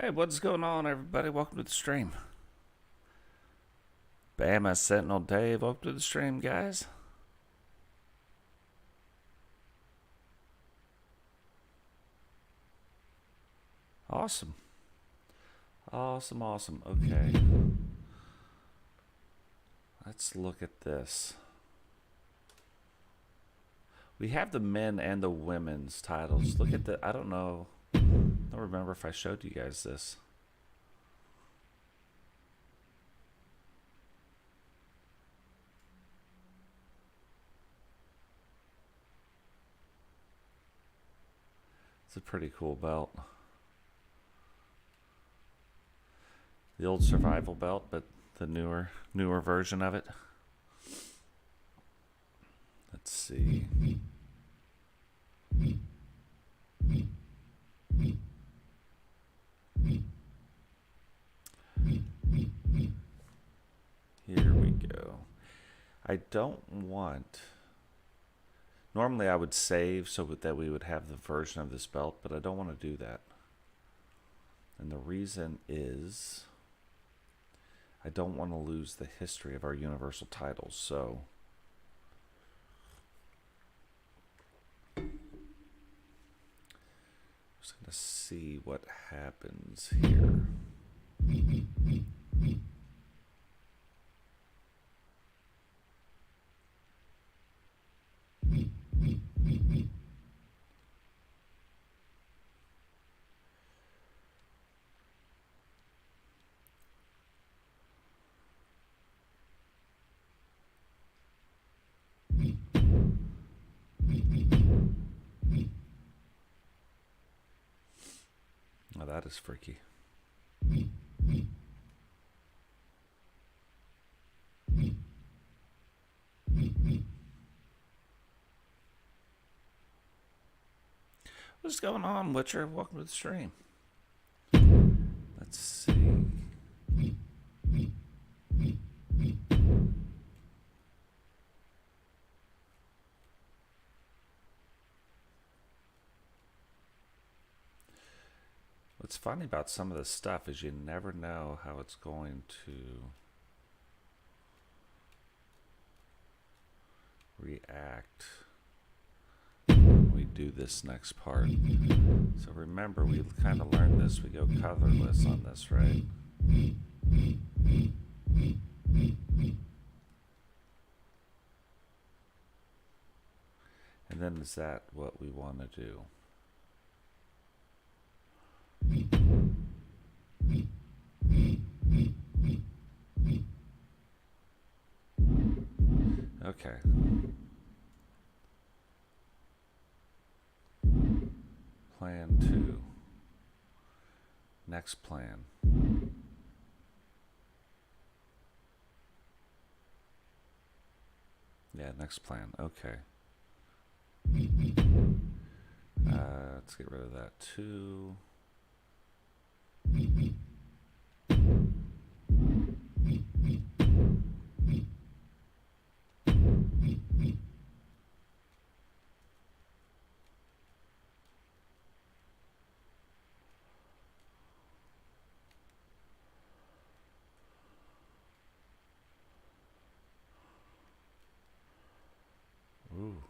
Hey, what's going on, everybody? Welcome to the stream. Bama Sentinel Dave, welcome to the stream, guys. Awesome. Awesome. Okay. Let's look at this. We have the men and the women's titles. Look at the, I don't remember if I showed you guys this. It's a pretty cool belt. The old survival belt, but the newer version of it. Let's see. Here we go. I don't want... Normally I would save so that we would have the version of this belt, but I don't want to do that. And the reason is I don't want to lose the history of our universal titles, so just going to see what happens here. Oh, that is freaky. What's going on, Witcher? Welcome to the stream. Let's see. What's funny about some of this stuff is you never know how it's going to react when we do this next part. So remember, we kind of learned this. We go colorless on this, right? And then is that what we want to do? Okay. Plan 2. Next plan. Yeah, next plan. Okay. Let's get rid of that 2. Ooh.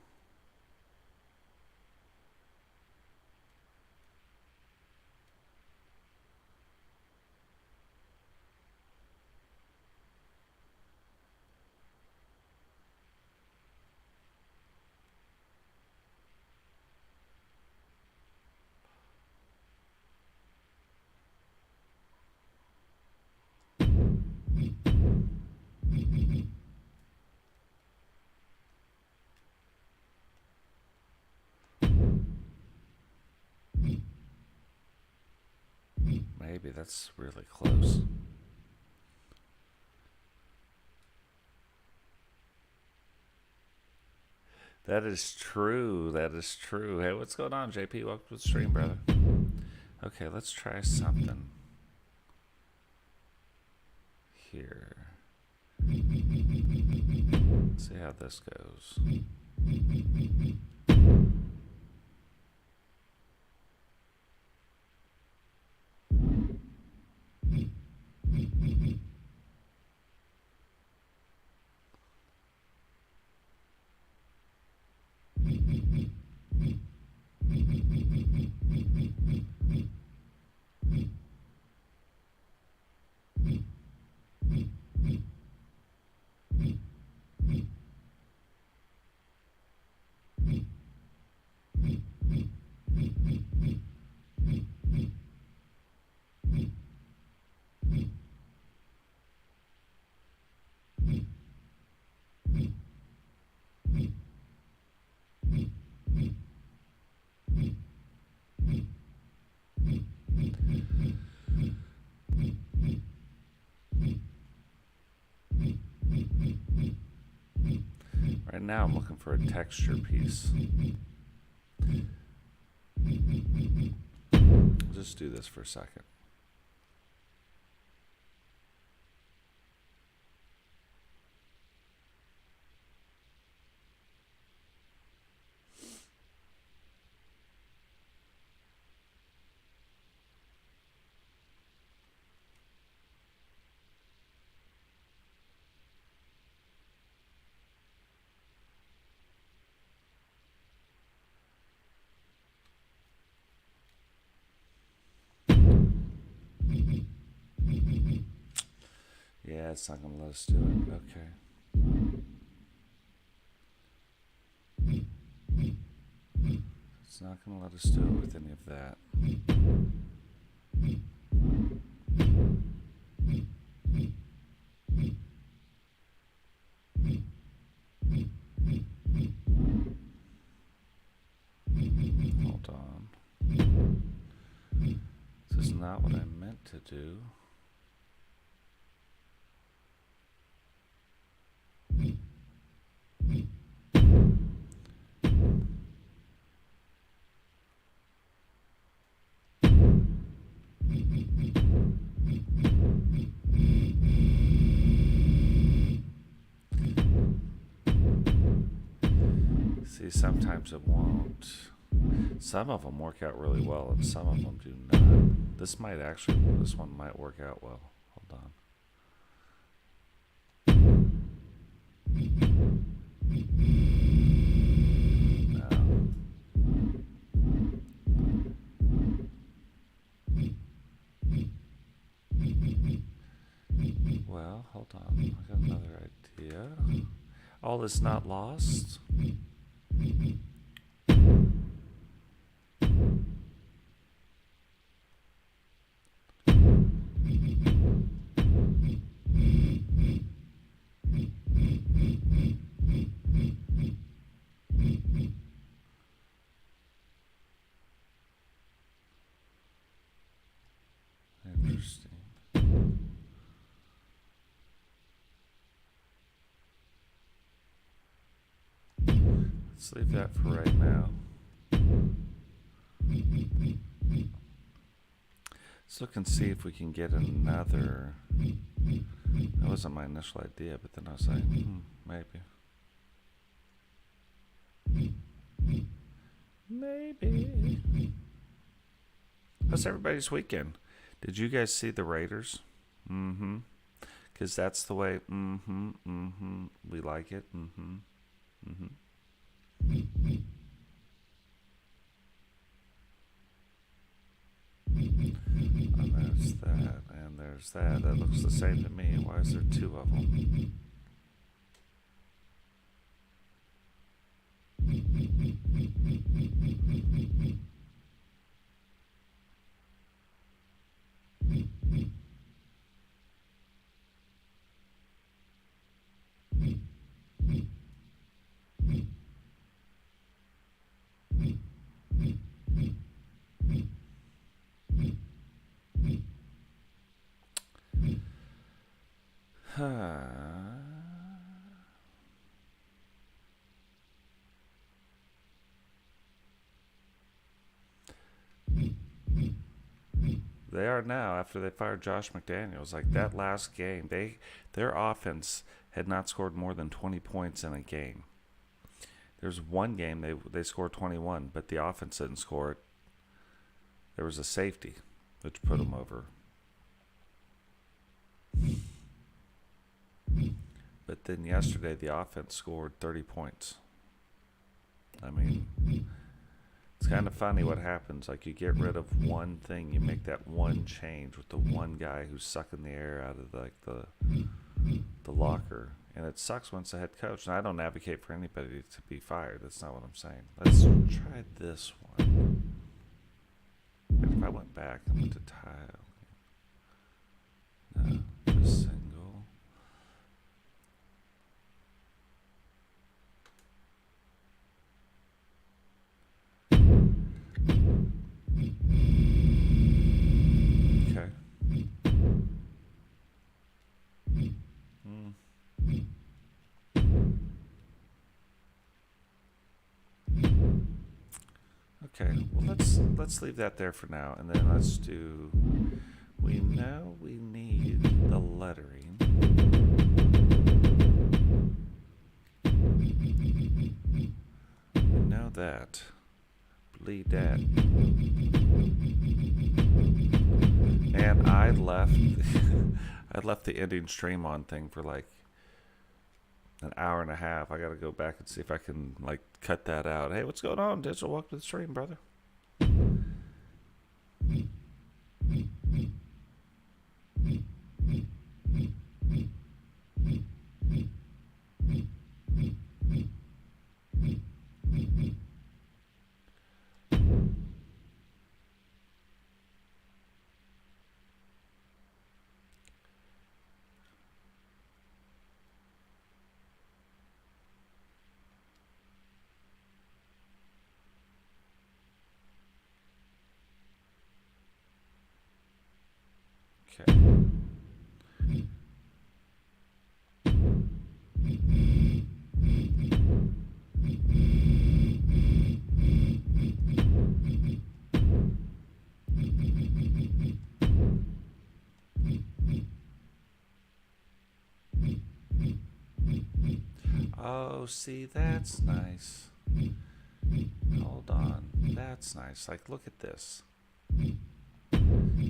Maybe that's really close. That is true. That is true. Hey, what's going on, JP? Welcome to the stream, brother. Okay, let's try something here. Let's see how this goes. Right now I'm looking for a texture piece. I'll just do this for a second. Yeah, it's not going to let us do it. Okay. It's not going to let us do it with any of that. Hold on. This is not what I meant to do. See, sometimes it won't. Some of them work out really well, and some of them do not. This one might work out well. Hold on. Well, hold on. I got another idea. All is not lost. Interesting. Let's leave that for right now. Let's look and see if we can get another. That wasn't my initial idea, but then I was like, maybe. How's everybody's weekend? Did you guys see the Raiders? Because that's the way, we like it. And there's that, and there's that. That looks the same to me. Why is there two of them? They are now, after they fired Josh McDaniels. Like that last game, their offense had not scored more than 20 points in a game. There's one game they scored 21, but the offense didn't score it. There was a safety, which put them over. But then yesterday, the offense scored 30 points. I mean, it's kind of funny what happens. Like, you get rid of one thing, you make that one change with the one guy who's sucking the air out of the locker. And it sucks when it's the head coach. And I don't advocate for anybody to be fired. That's not what I'm saying. Let's try this one. If I went back, I went to tile. No, just single. Okay. Okay, well let's leave that there for now, and then let's do. We know we need the lettering. We know that. Bleed that. And I left I left the ending stream on thing for like an hour and a half. I gotta go back and see if I can like cut that out. Hey, what's going on, Digital? Welcome to the stream, brother. Okay. Oh, see, that's nice. Hold on. That's nice. Like, look at this.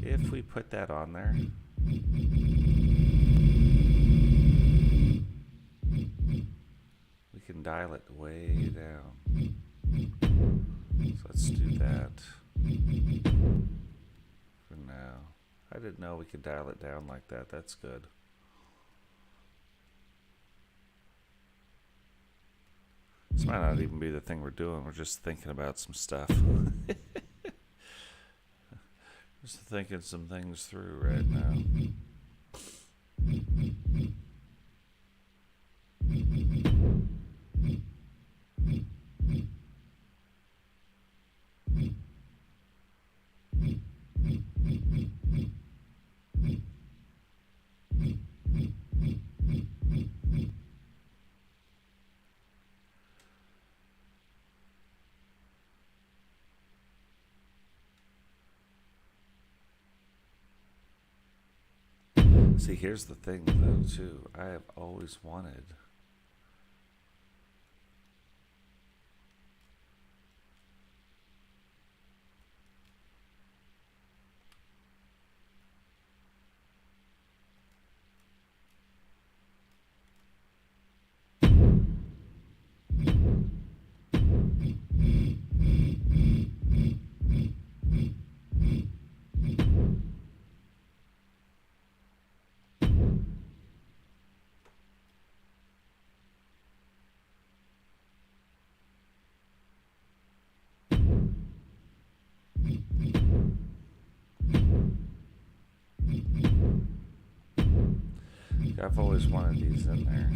If we put that on there. We can dial it way down. So let's do that for now. I didn't know we could dial it down like that. That's good. This might not even be the thing we're doing. We're just thinking about some stuff. Just thinking some things through right now. See, here's the thing, though, too. I have always wanted. I've always wanted these in there.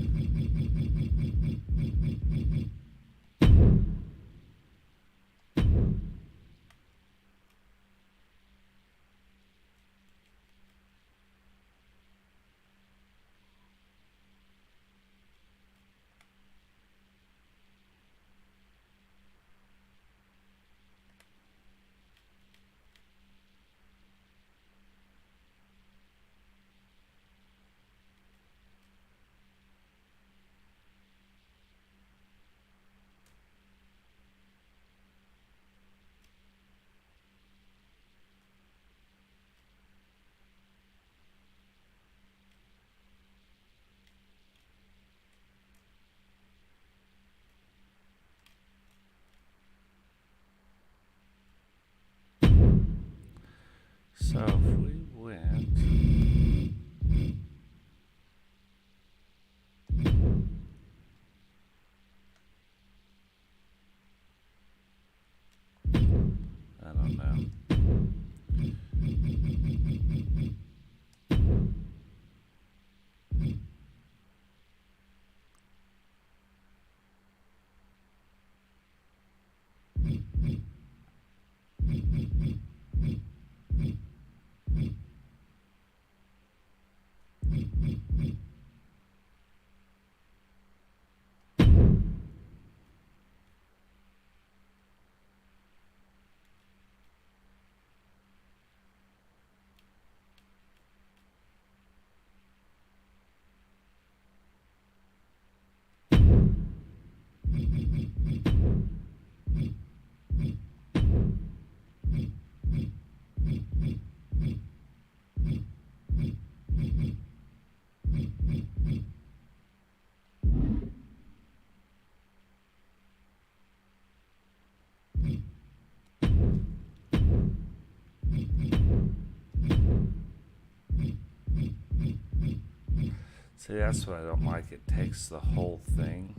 See, that's what I don't like. It takes the whole thing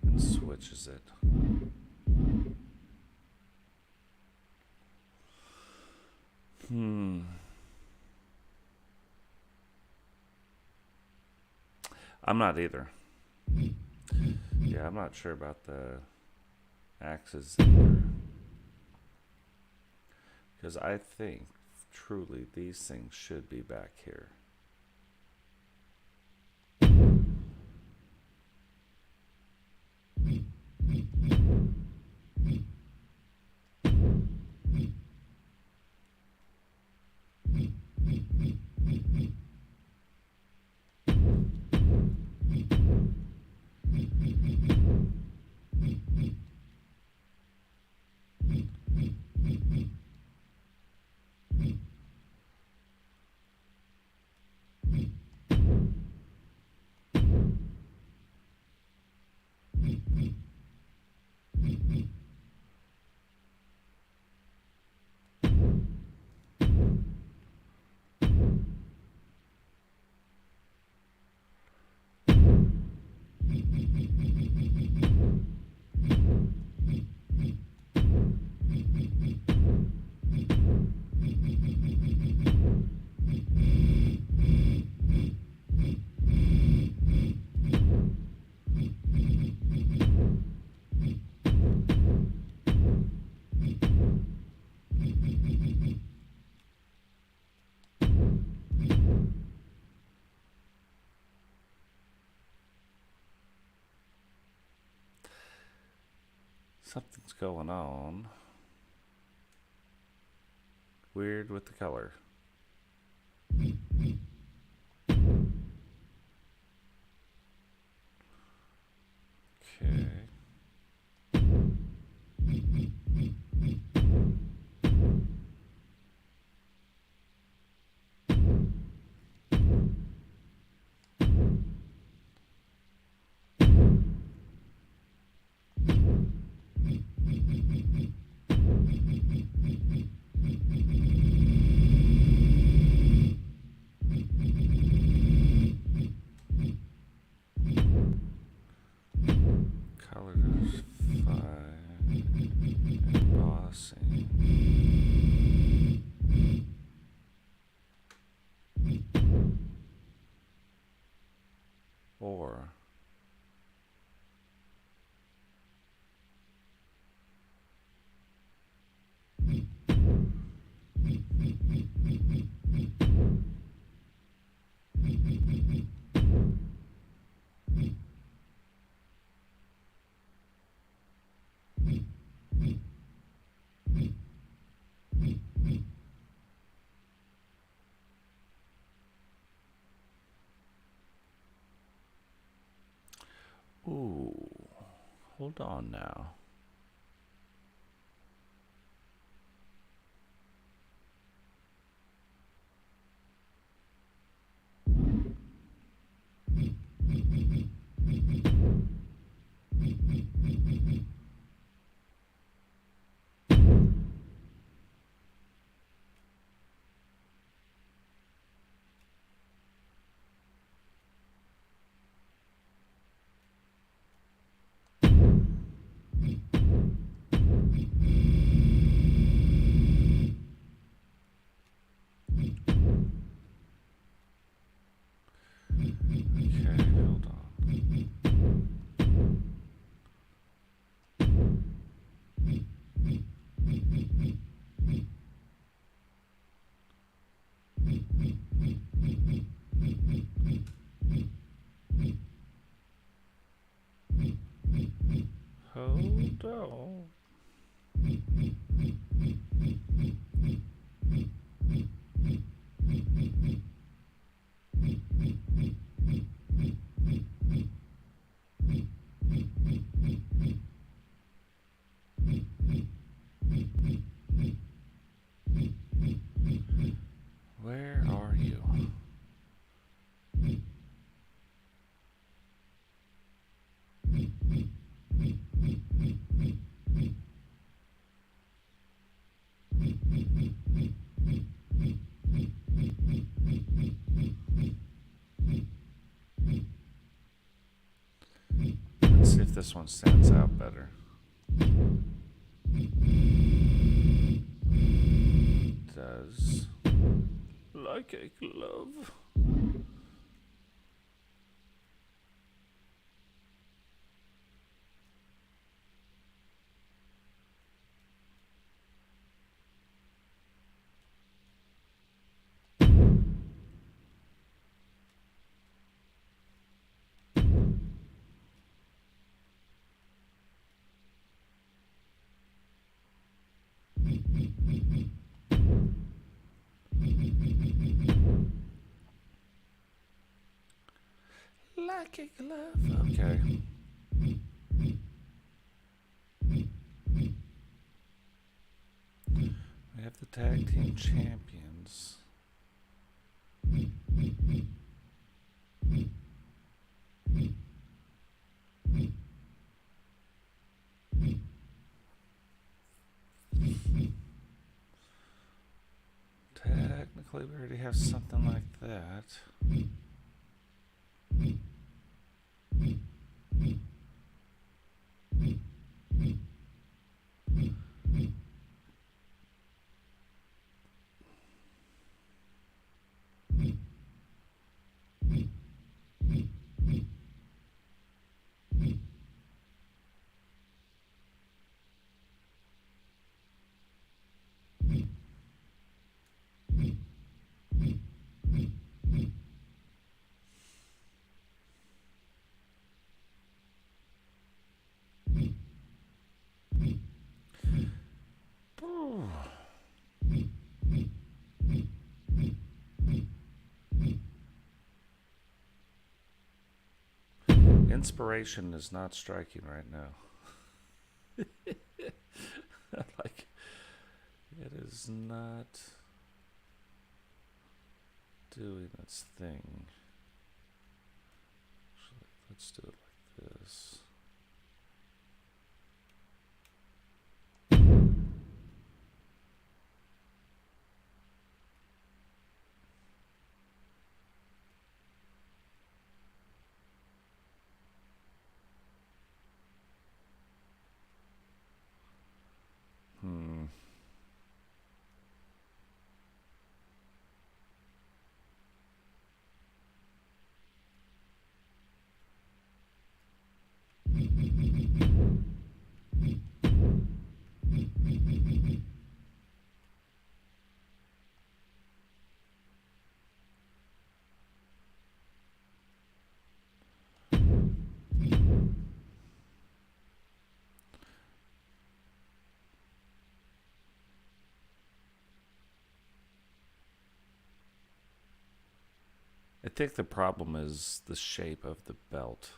and switches it. I'm not either. Yeah, I'm not sure about the axes either. Because I think, truly, these things should be back here. Something's going on. Weird with the color. Okay. Colors fine. Embossing. Or ooh, hold on now. Okay, hold on. Hold on. Where are you? if this one stands out better. Does like a glove. Like a glove. Okay. We have the tag team champions. Technically, we already have something like that. Inspiration is not striking right now. Like, it is not doing its thing. Actually, let's do it like this. I think the problem is the shape of the belt.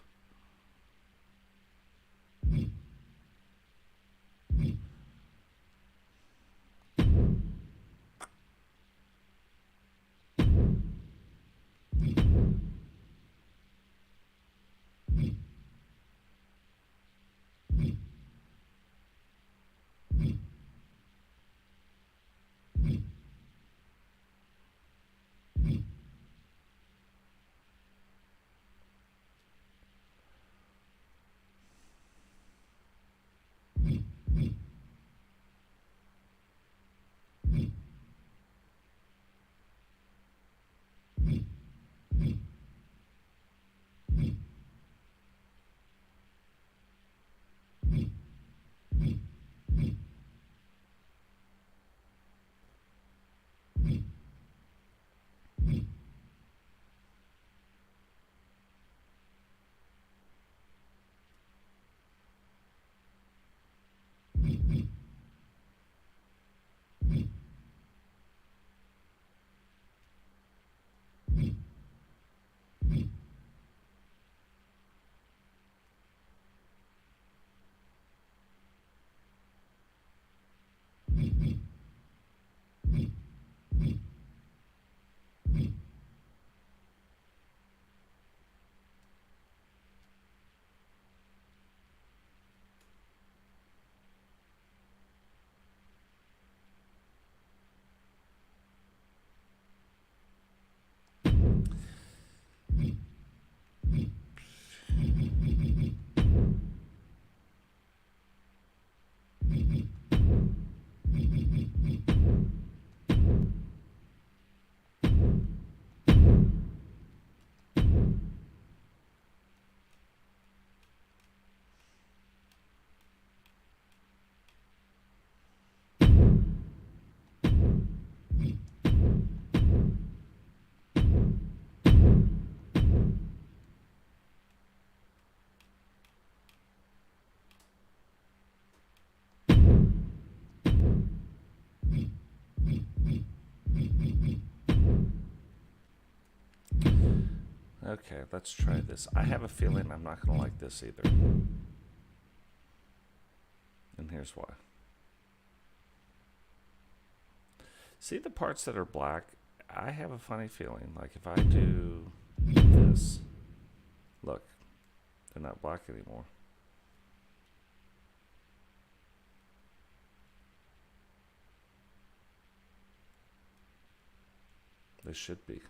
Okay, let's try this. I have a feeling I'm not going to like this either. And here's why. See the parts that are black? I have a funny feeling. Like if I do this, look, they're not black anymore. They should be.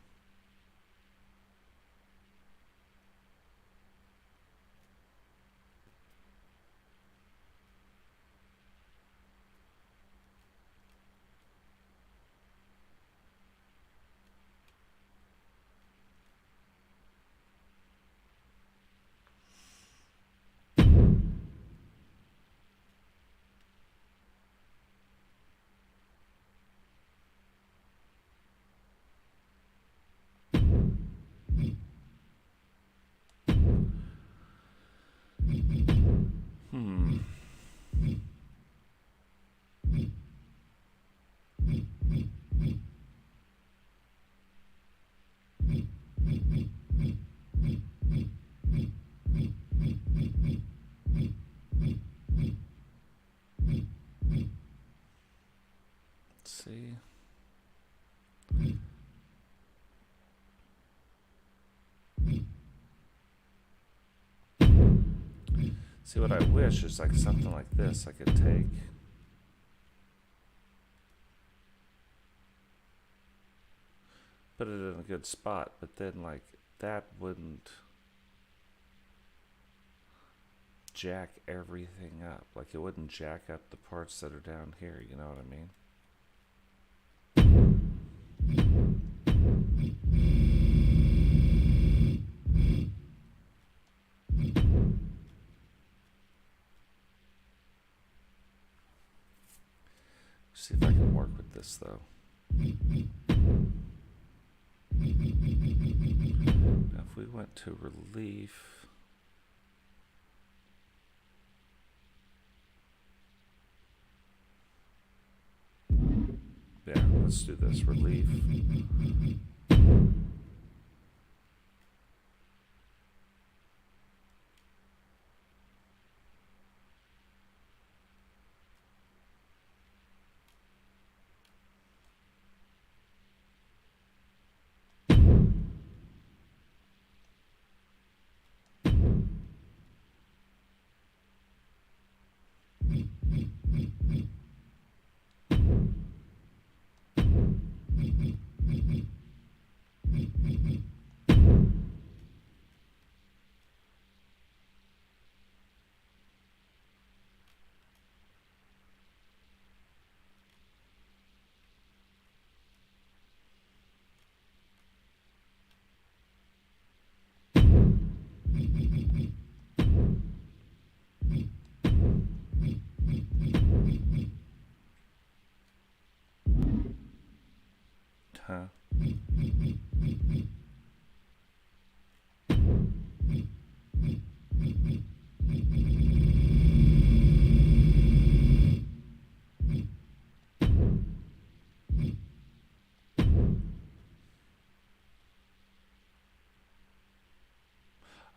See? See, what I wish is like something like this I could take. Put it in a good spot, but then like that wouldn't jack everything up. Like it wouldn't jack up the parts that are down here, you know what I mean? See if I can work with this though. Now if we went to relief, yeah, let's do this, relief. Huh?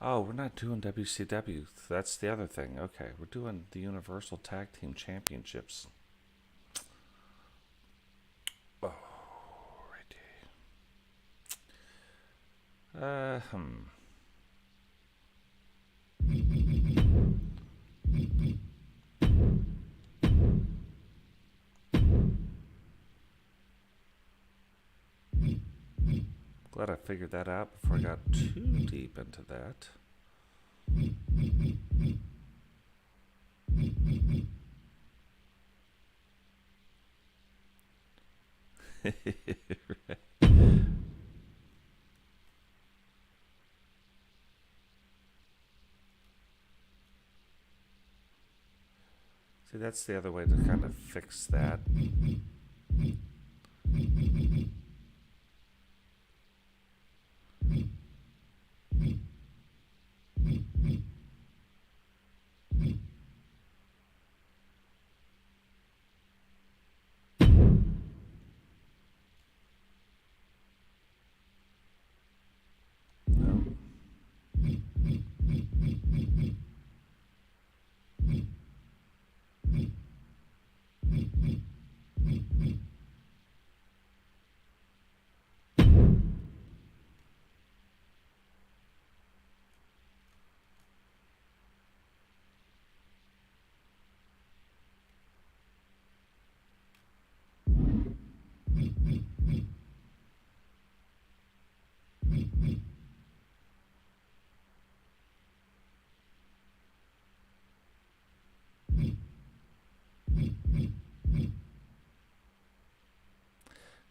Oh, we're not doing WCW. That's the other thing. Okay, we're doing the Universal Tag Team Championships. Oh, righty. Glad I figured that out before I got too deep into that. Right. See, that's the other way to kind of fix that. No.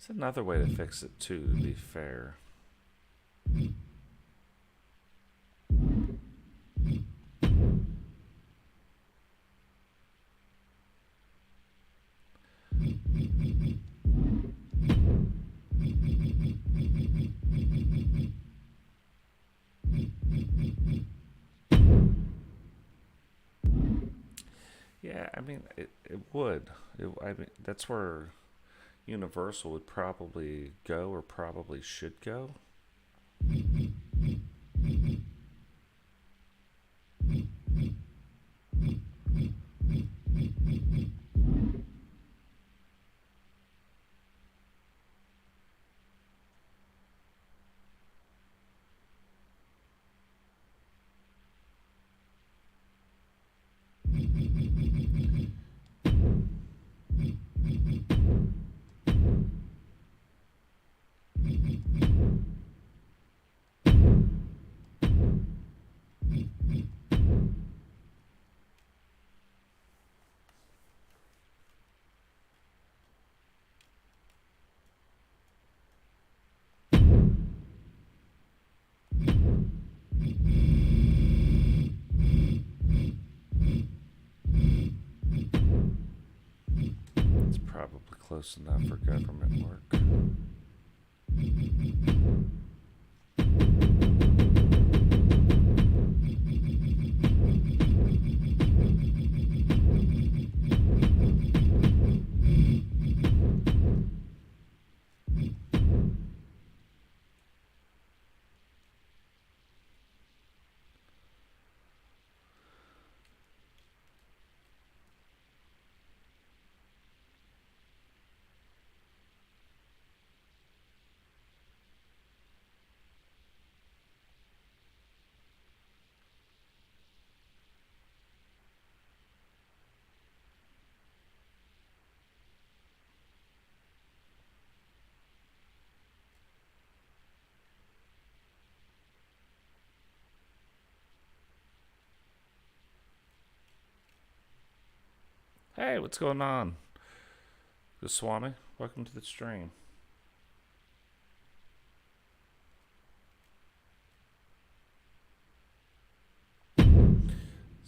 It's another way to fix it too, to be fair. Yeah, I mean, it would. I mean, that's where Universal would probably go, or probably should go. It's probably close enough for government work. Hey, what's going on? Goswami, welcome to the stream. So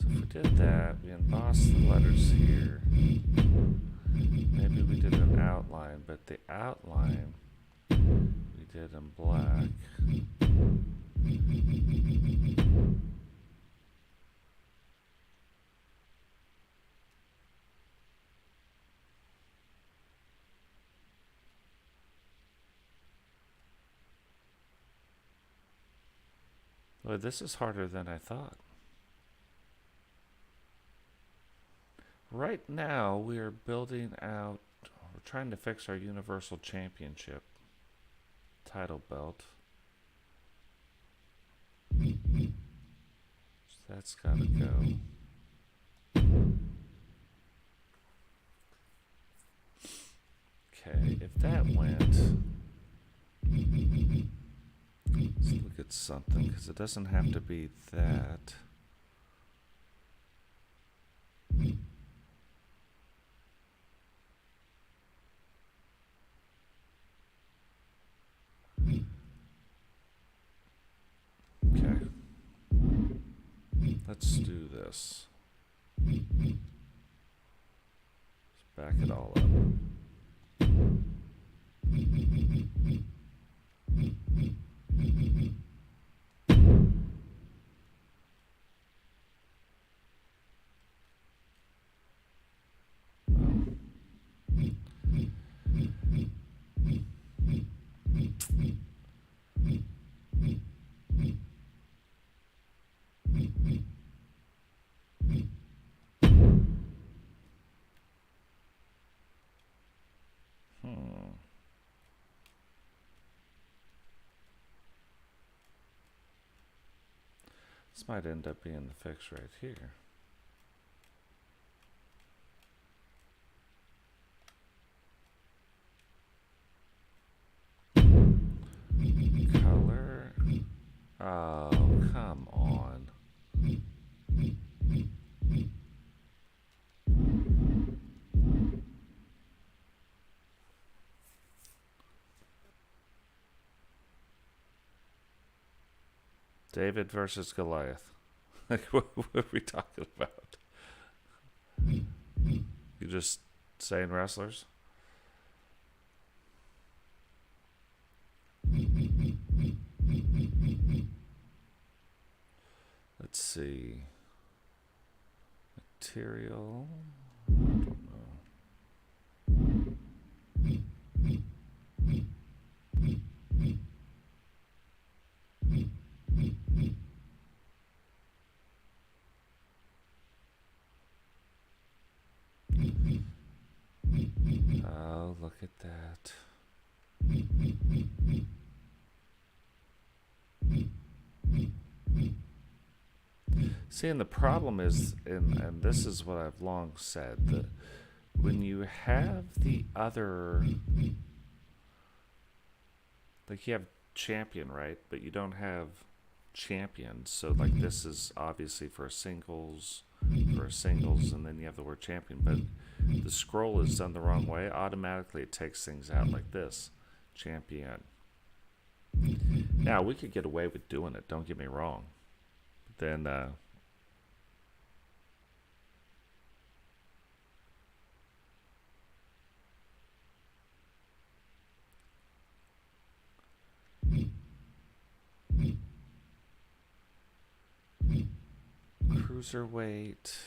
if we did that, we embossed the letters here. Maybe we did an outline, but the outline we did in black. Boy, this is harder than I thought. Right now, we are building out, we're trying to fix our Universal Championship title belt. So that's gotta go. Okay, if that went, let's look at something, because it doesn't have to be that. Okay. Let's do this. Let's back it all up. This might end up being the fix right here. Color. Oh, come on. David versus Goliath. Like, what are we talking about? You just saying wrestlers? Let's see. Material. I don't know. Oh, look at that. See, and the problem is, and this is what I've long said, that when you have the other, like you have champion, right? But you don't have champions. So like this is obviously for a singles, and then you have the word champion. But the scroll is done the wrong way. Automatically it takes things out like this. Champion. Now, we could get away with doing it, don't get me wrong. Then, cruiserweight.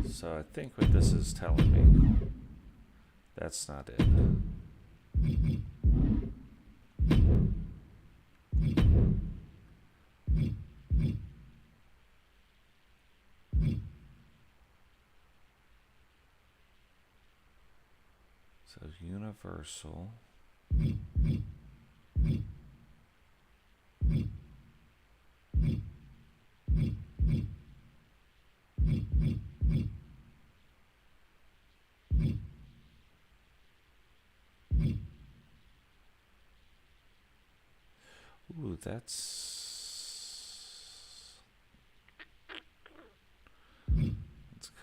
So I think what this is telling me, that's not it. So universal. Ooh, that's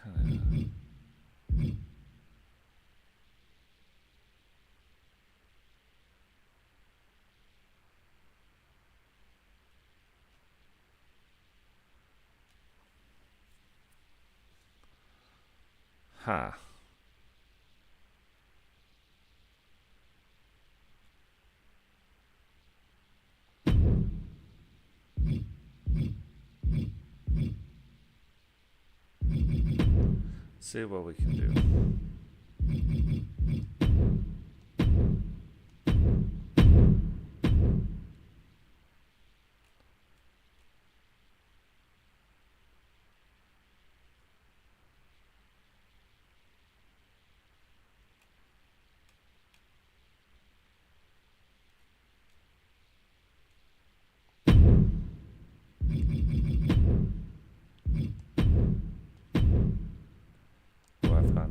kind of. Huh. See what we can do.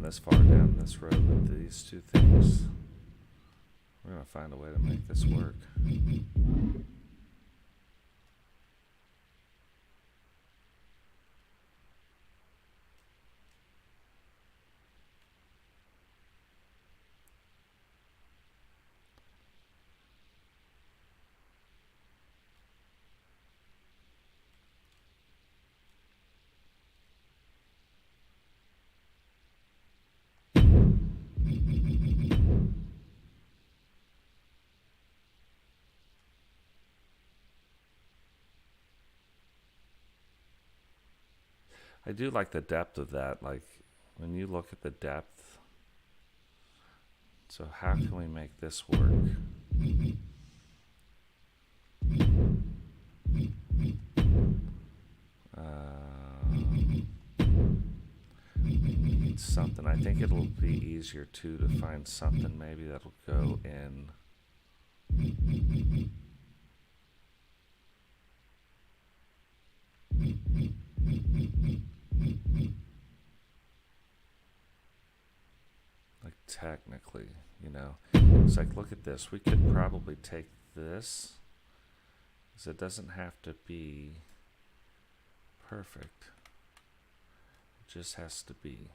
This far down this road with these two things. We're going to find a way to make this work. I do like the depth of that. Like when you look at the depth. So how can we make this work? We need something. I think it'll be easier too to find something maybe that'll go in. Like technically, you know, it's like, look at this. We could probably take this, because it doesn't have to be perfect. It just has to be.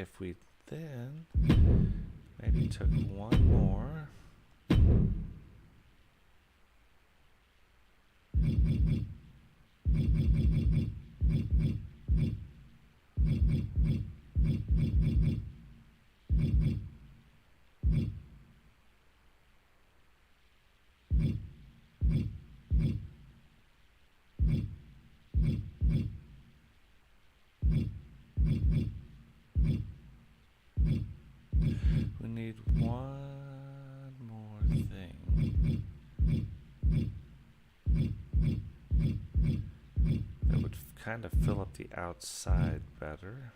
if we then maybe took one more. We need one more thing that would kind of fill up the outside better.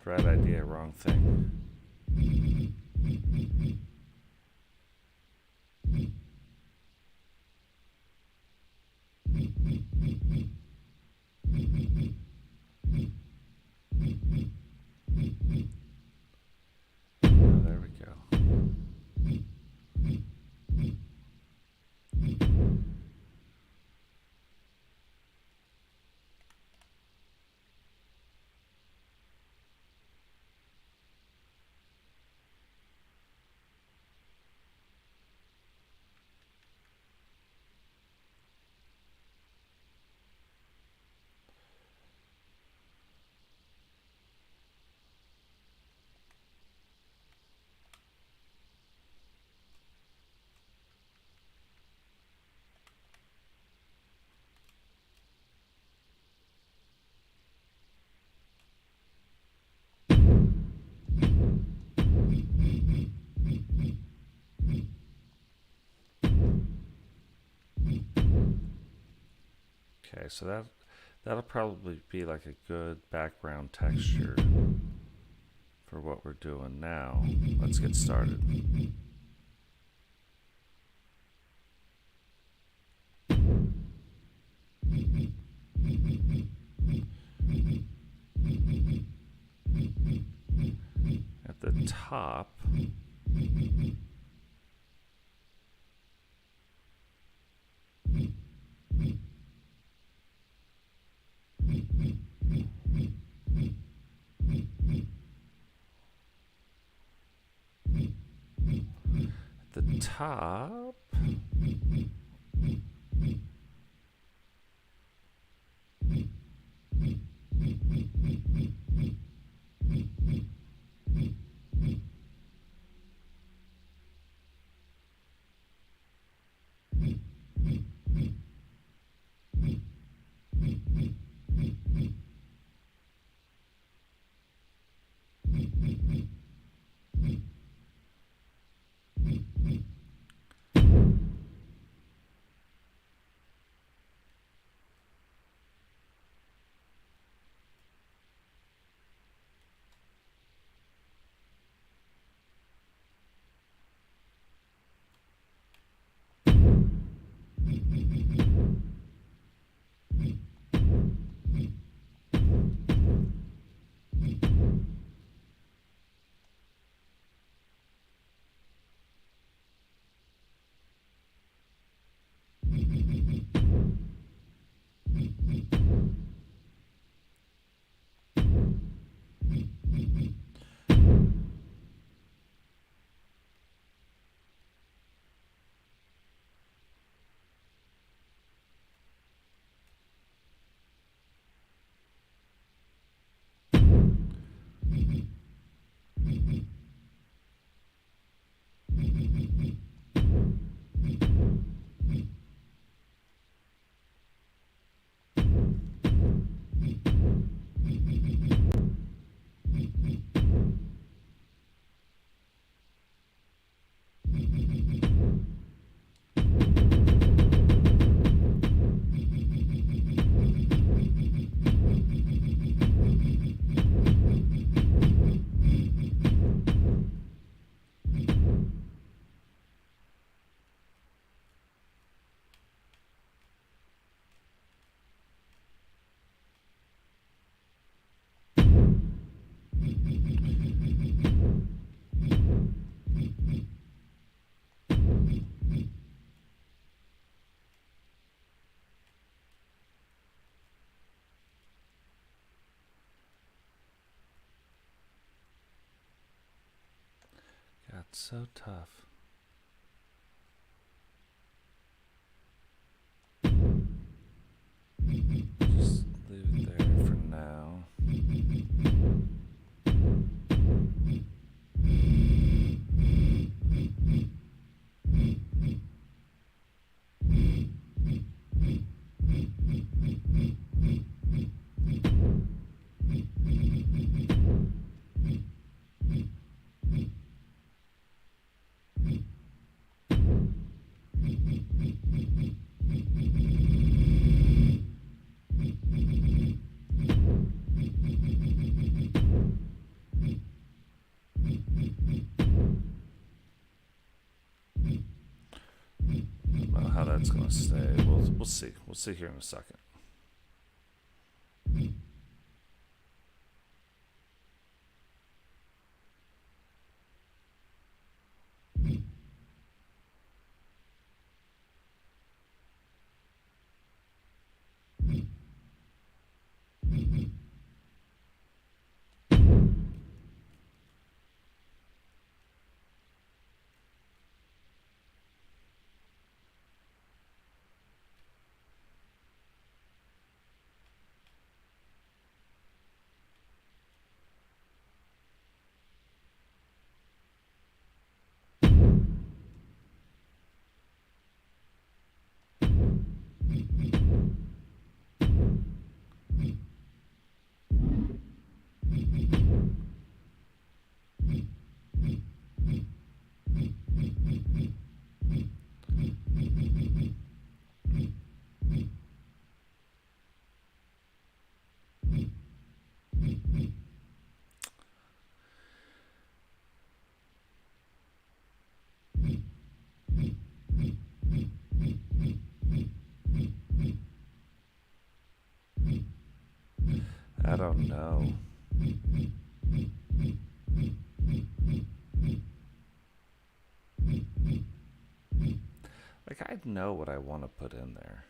Right idea, wrong thing. Oh, there we go. Okay, so that'll probably be like a good background texture for what we're doing now. Let's get started. At the top, It's so tough. Just leave it there for now. Don't know how that's gonna stay. We'll see. We'll see here in a second. I don't know. Like, I know what I want to put in there.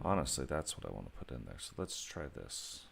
Honestly, that's what I want to put in there. So let's try this.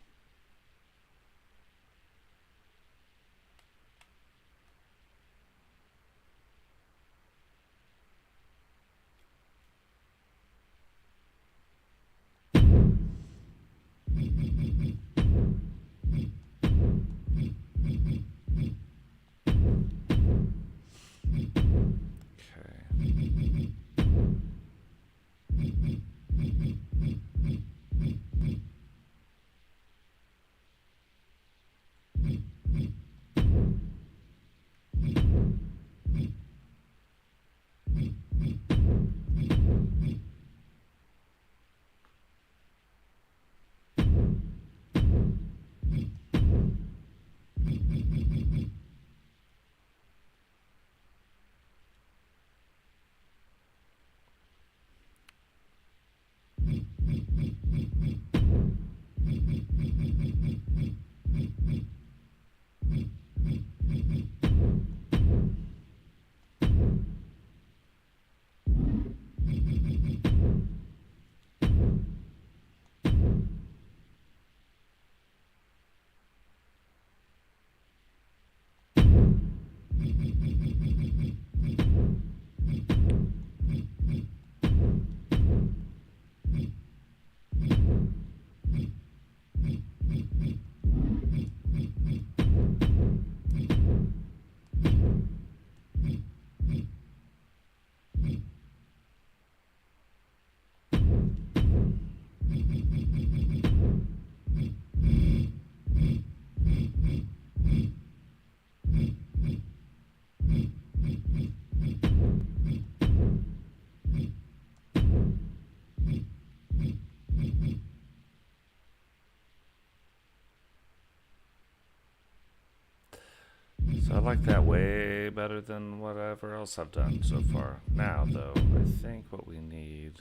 So I like that way better than whatever else I've done so far. Now, though, I think what we need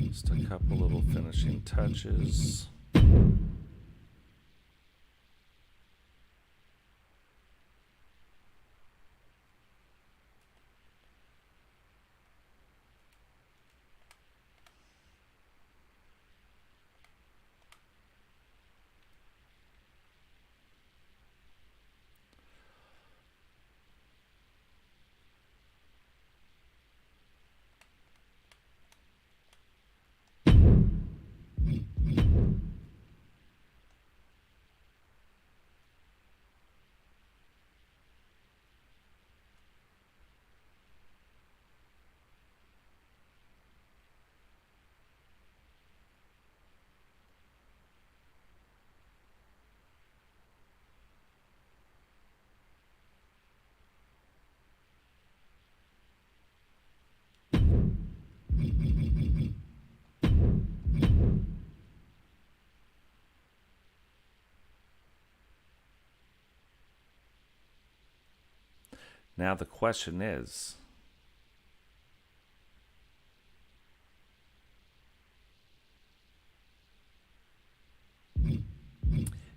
just a couple little finishing touches. Now the question is,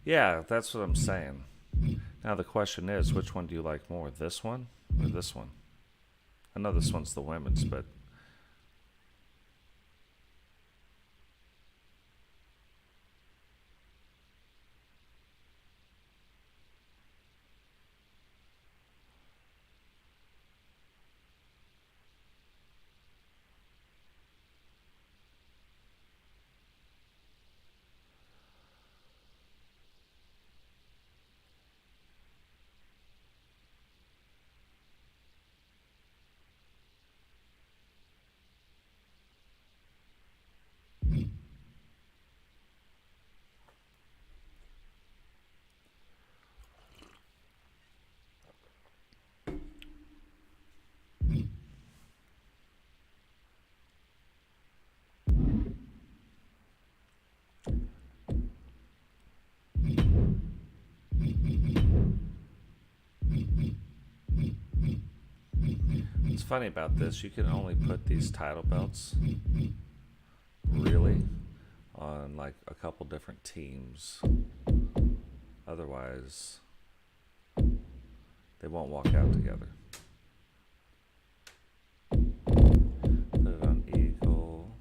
yeah, that's what I'm saying. Now the question is, which one do you like more, this one or this one? I know this one's the women's, but what's funny about this, you can only put these title belts really on like a couple different teams. Otherwise, they won't walk out together. Put it on Eagle.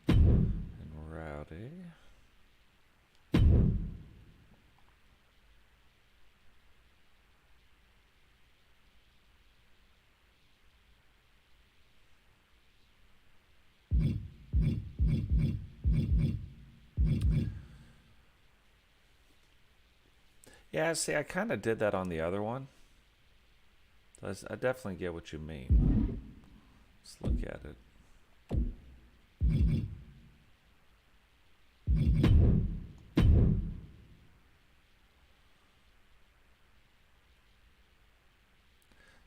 And Rowdy. Yeah, see, I kind of did that on the other one. I definitely get what you mean. Let's look at it.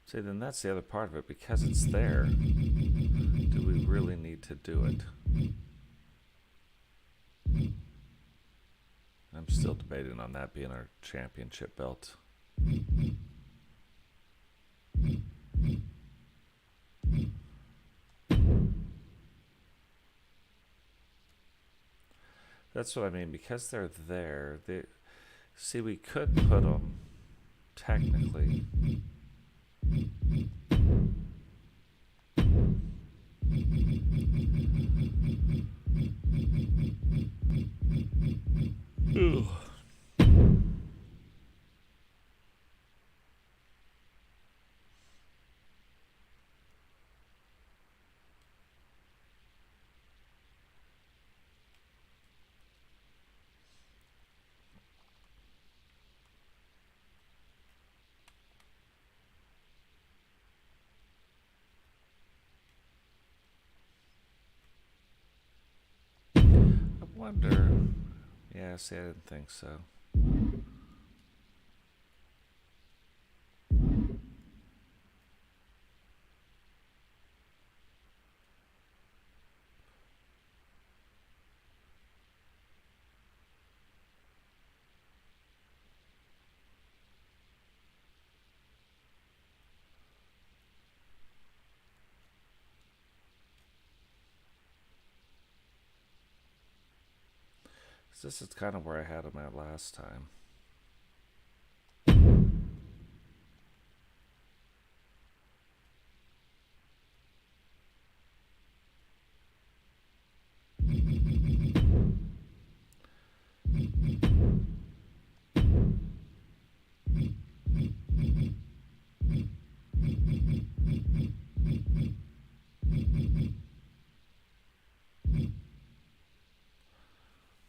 See, then that's the other part of it. Because it's there, do we really need to do it? I'm still debating on that being our championship belt. That's what I mean. Because they're there, see, we could put them technically. Ugh. I wonder. Yeah, see, I didn't think so. This is kind of where I had him at last time.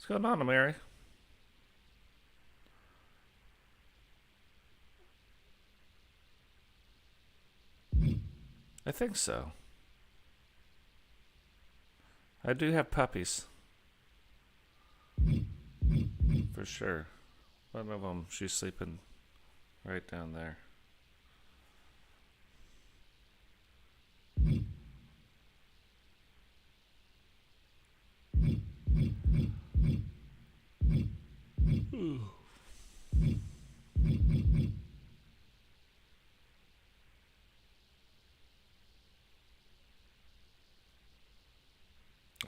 What's going on, Mary? I think so. I do have puppies. For sure. One of them, she's sleeping right down there.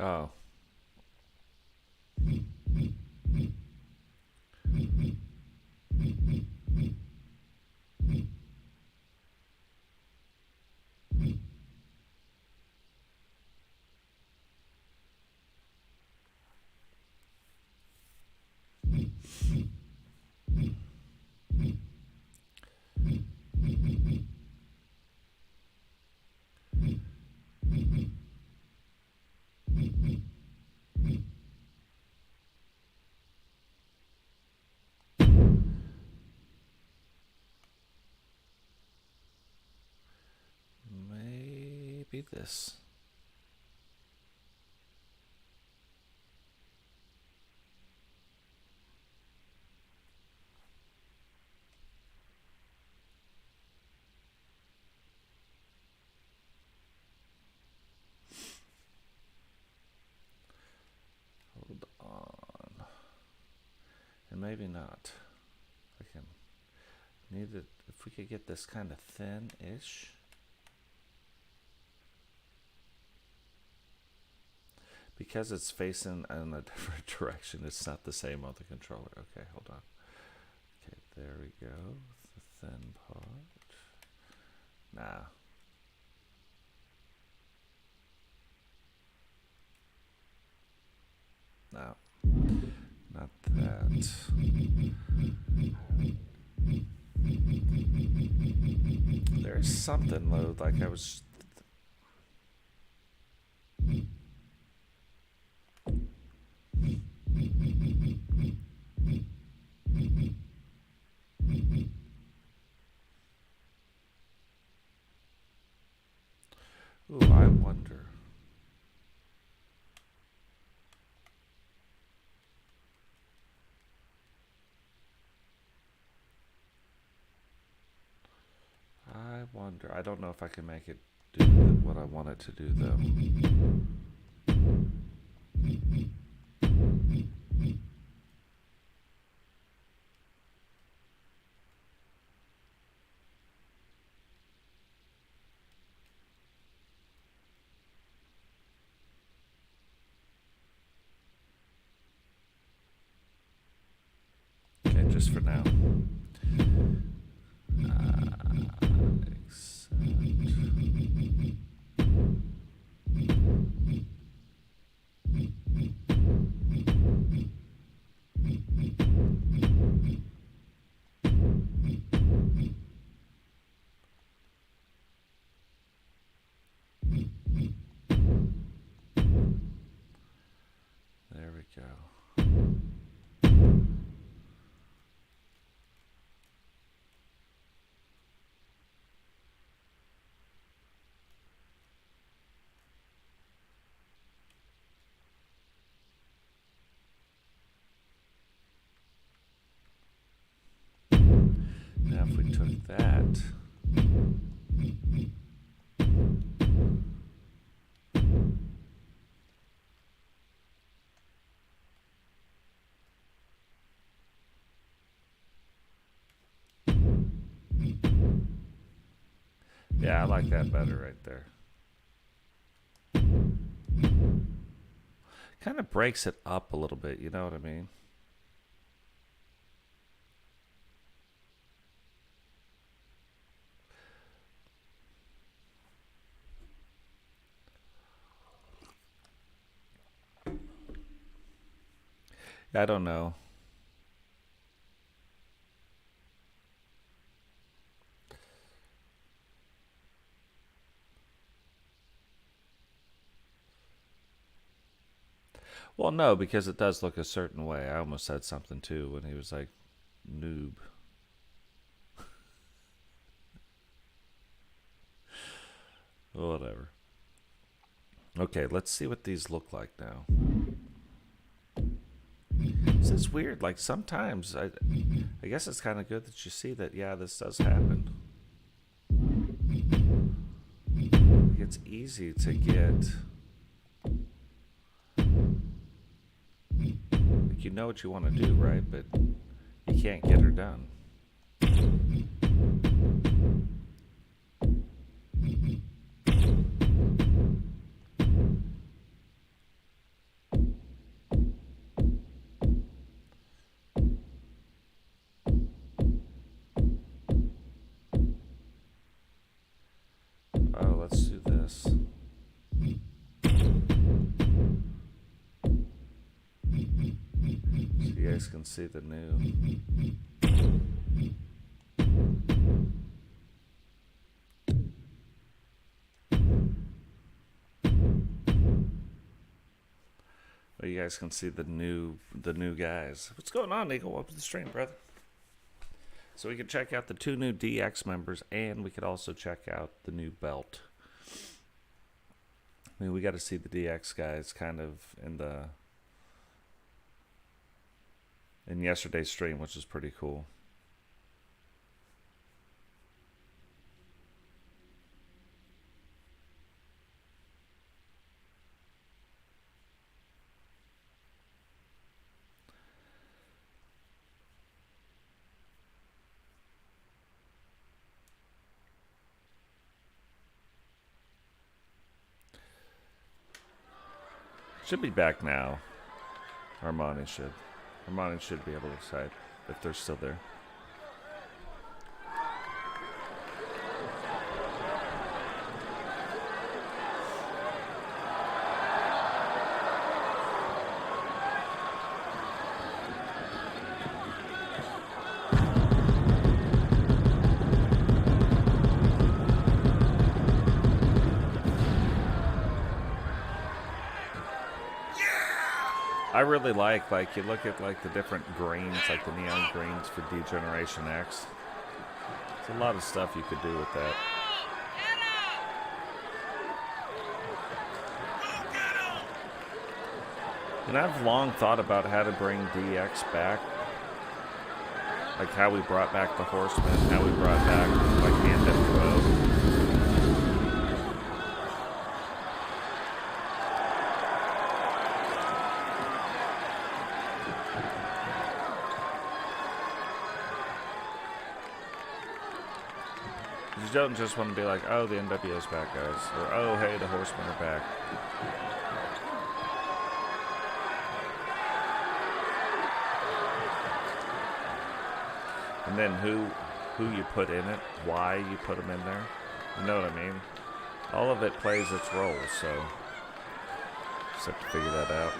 Oh. Maybe this. Hold on. And maybe not. I can need it if we could get this kind of thin-ish. Because it's facing in a different direction, it's not the same on the controller. Okay, hold on. Okay, there we go. The thin part. Nah. No. Not that. There's something though, like I was. Ooh, I wonder. I don't know if I can make it do what I want it to do though. Okay, just for now. There we go. Now if we took that, yeah, I like that better right there. Kind of breaks it up a little bit, you know what I mean? I don't know. Well, no, because it does look a certain way. I almost said something too when he was like, noob. Whatever. Okay, let's see what these look like now. This is weird. Like sometimes, I guess it's kind of good that you see that, yeah, this does happen. It's easy to get... Like you know what you want to do, right? But you can't get her done. Oh, let's do this. So you guys can see the new. Well, you guys can see the new guys. What's going on, Eagle? Welcome to the stream, brother. So we could check out the 2 new DX members, and we could also check out the new belt. I mean, we got to see the DX guys kind of in yesterday's stream, which is pretty cool. Should be back now. Armani should. Armani should be able to decide if they're still there. I really like you look at like the different greens, like the neon greens for D-Generation X. There's a lot of stuff you could do with that. And I've long thought about how to bring DX back. Like how we brought back the Horsemen, how we brought back like the NWO. You don't just want to be like, oh, the NWO's back, guys. Or, oh, hey, the Horsemen are back. And then who you put in it, why you put them in there. You know what I mean? All of it plays its role, so just have to figure that out.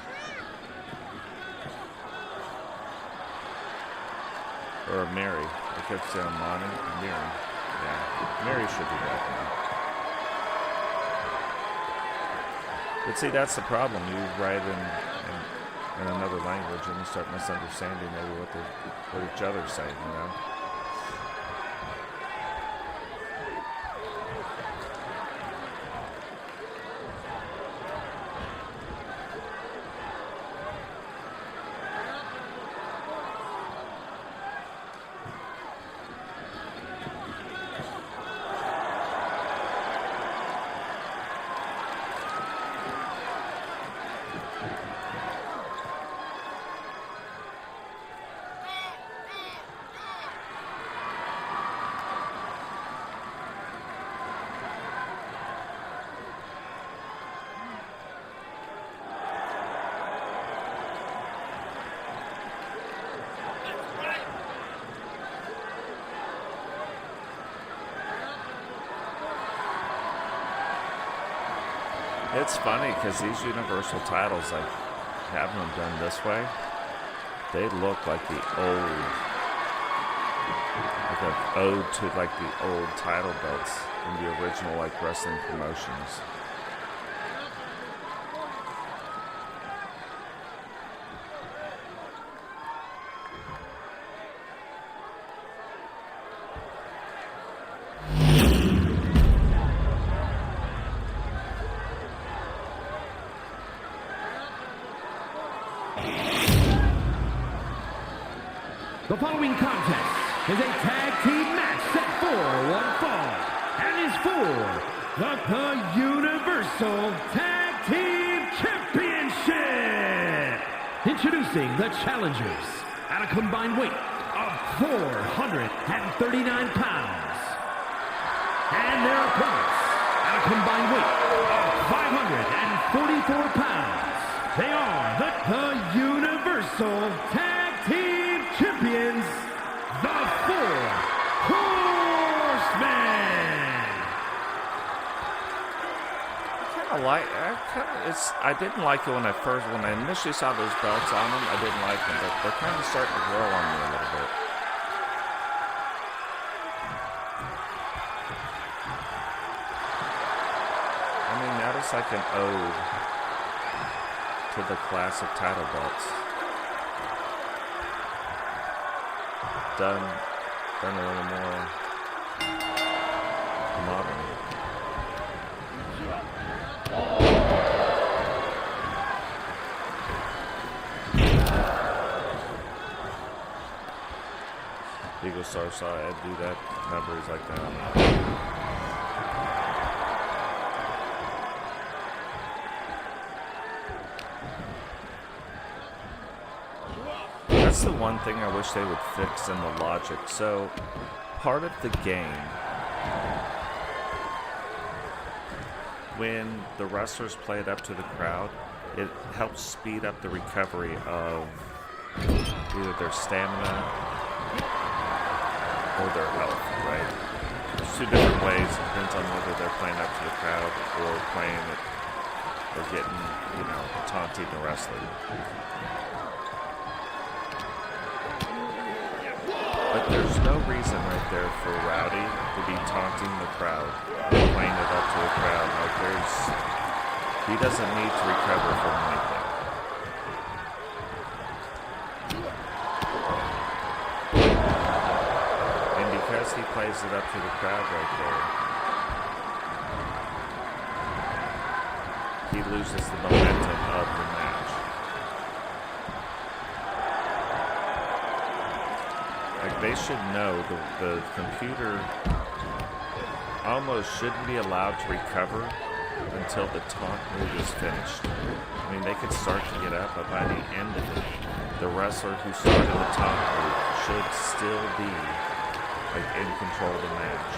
Or Mary. I kept saying Monty. Mary. Yeah, Mary should be back now. But see, that's the problem. You write in another language and you start misunderstanding maybe what each other's saying, you know? It's funny because these Universal titles, like having them done this way, they look like the old, like an ode to like the old title belts in the original like wrestling promotions. The following contest is a tag team match set for one fall and is for the Universal Tag Team Championship. Introducing the challengers at a combined weight of 439 pounds. And their opponents at a combined weight of 544 pounds. They are the Universal Tag Team Champions, the Four Horsemen. I didn't like it when I initially saw those belts on them. I didn't like them, but they're kind of starting to grow on me a little bit. I mean, that is like an ode to the classic title belts. Done a little more modern. Eagle Star saw Ed do that. Remember, he's like that. That's the one thing I wish they would fix in the logic. So, part of the game, when the wrestlers play it up to the crowd, it helps speed up the recovery of either their stamina or their health, right? There's two different ways. It depends on whether they're playing up to the crowd or playing it or getting, taunting the wrestler. But there's no reason right there for Rowdy to be taunting the crowd, playing it up to the crowd. Like he doesn't need to recover from anything. And because he plays it up to the crowd right there, he loses the momentum of the match. Like they should know the computer almost shouldn't be allowed to recover until the taunt move is finished. I mean, they could start to get up, but by the end of it, the wrestler who started the taunt move should still be like in control of the match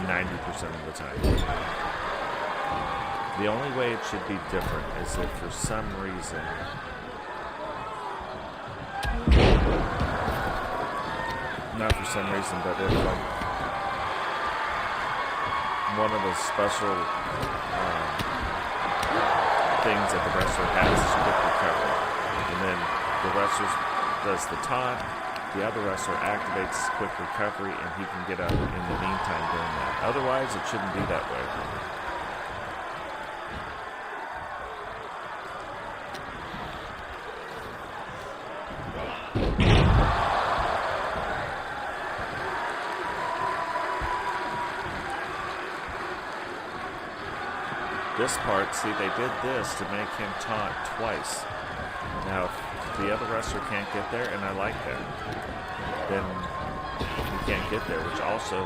90% of the time. The only way it should be different is if for some reason not for some reason, but if like one of the special things that the wrestler has is quick recovery, and then the wrestler does the taunt, the other wrestler activates quick recovery, and he can get up in the meantime doing that. Otherwise, it shouldn't be that way. This part, see, they did this to make him taunt twice. Now, if the other wrestler can't get there, and I like that, then he can't get there, which also,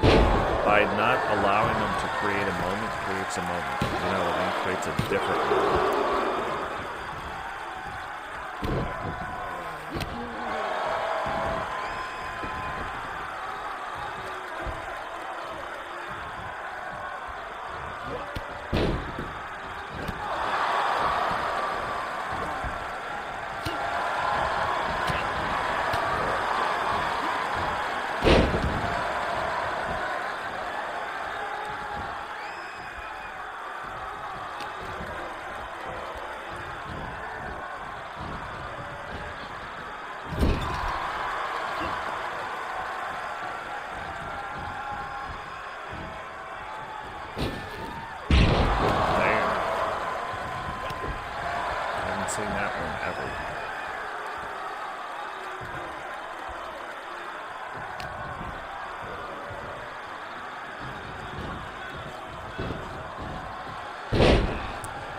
by not allowing them to create a moment, creates a moment. It then creates a different moment. seen that one ever.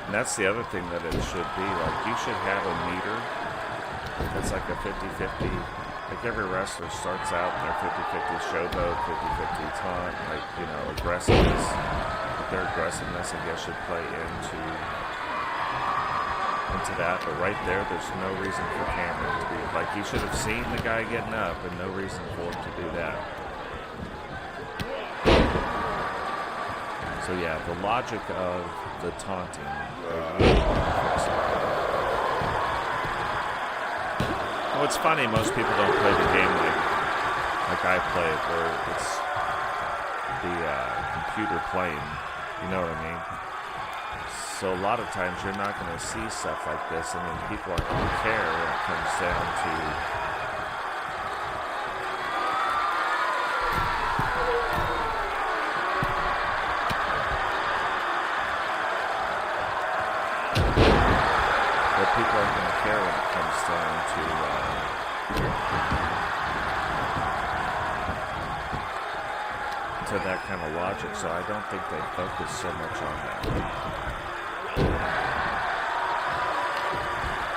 And that's the other thing that it should be. Like, you should have a meter that's like a 50-50. Like, every wrestler starts out in their 50-50 showboat, 50-50 taunt, like, you know, aggressiveness. But their aggressiveness, I guess, should play into that. But right there's no reason for Cameron to be, like, he should have seen the guy getting up and no reason for him to do that. So yeah, the logic of the taunting. Oh, it's funny, most people don't play the game like I play it, where it's the computer playing, you know what I mean? So a lot of times you're not going to see stuff like this, and then people aren't going to care when it comes down to people aren't going to care when it comes down to that kind of logic, so I don't think they focus so much on that.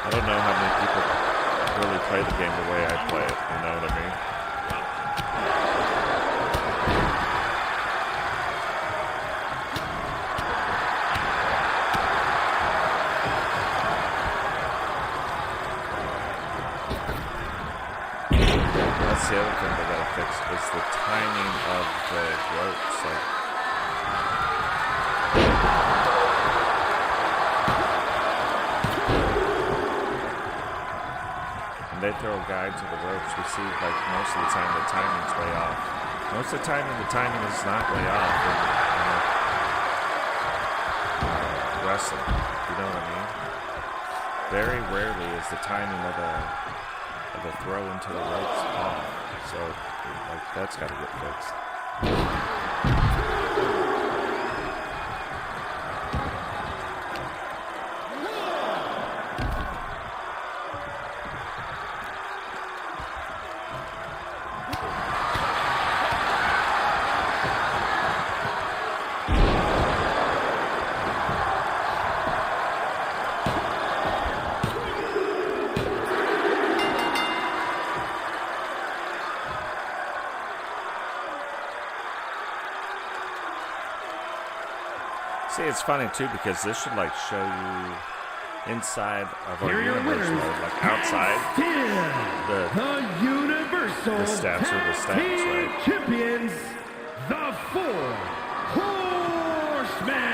I don't know how many people really play the game the way I play it, you know what I mean? That's the other thing they gotta fix is the timing of the ropes. Like, when they throw a guide to the ropes, we see like most of the time the timing's way off. Most of the time the timing is not way off in wrestling. You know what I mean? Very rarely is the timing of a throw into the ropes off. So, like, that's got to get fixed. See, it's funny too because this should like show you inside of our universe mode, like outside the stats are the stats, right? Champions, the Four Horsemen.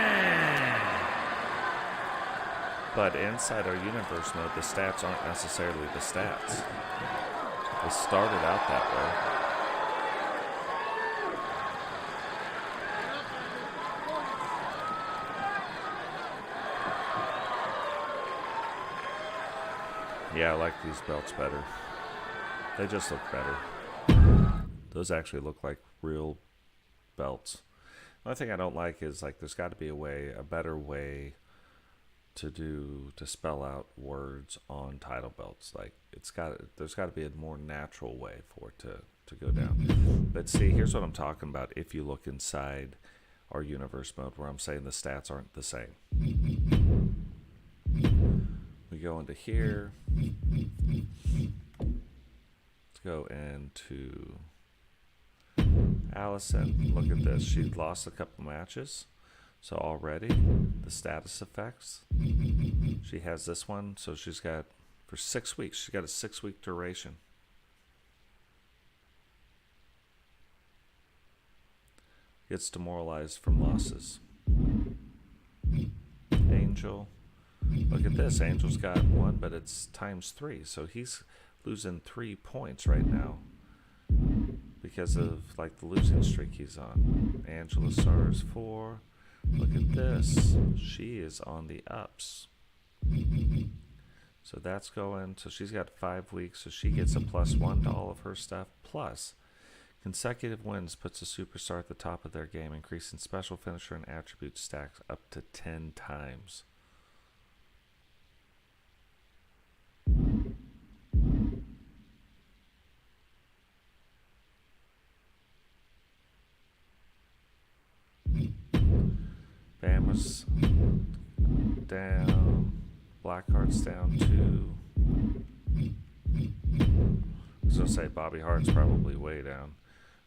But inside our universe mode, the stats aren't necessarily the stats. They started out that way. Yeah, I like these belts better. They just look better. Those actually look like real belts. The only thing I don't like is like there's got to be a better way to spell out words on title belts. Like there's got to be a more natural way for it to go down. But see, here's what I'm talking about. If you look inside our universe mode, where I'm saying the stats aren't the same. We go into here. Let's go into Allison. Look at this. She lost a couple matches. So already, the status effects. She has this one. So she's got, for 6 weeks, she's got a 6-week duration. Gets demoralized from losses. Angel. Look at this. Angel's got 1, but it's ×3. So he's losing 3 points right now because of like the losing streak he's on. Angela Stars 4. Look at this. She is on the ups. So that's going. So she's got 5 weeks. So she gets a +1 to all of her stuff. Plus, consecutive wins puts a superstar at the top of their game, increasing special finisher and attribute stacks up to 10 times. Karma's down. Blackheart's down 2. I was going to say Bobby Hart's probably way down.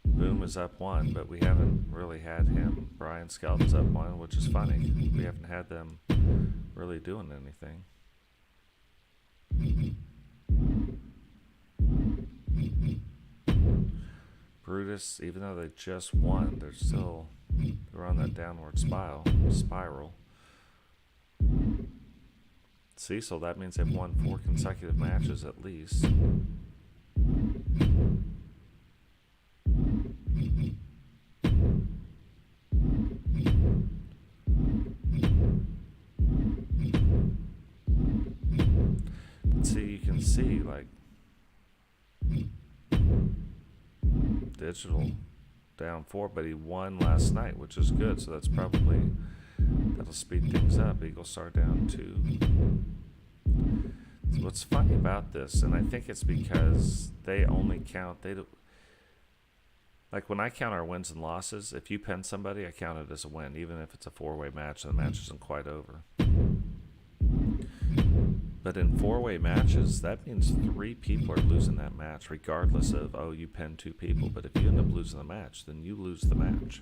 Boom is up 1, but we haven't really had him. Brian Skelton's up 1, which is funny. We haven't had them really doing anything. Brutus, even though they just won, they're on that downward spiral. Cecil, that means they've won 4 consecutive matches at least. See, you can see, like, Digital down 4, but he won last night, which is good, so that'll speed things up. Eagle Star down 2. So what's funny about this, and I think it's because they only count, like when I count our wins and losses, if you pin somebody, I count it as a win, even if it's a 4-way match and the match isn't quite over. But in 4-way matches, that means 3 people are losing that match, regardless of, oh, you pinned 2 people. But if you end up losing the match, then you lose the match.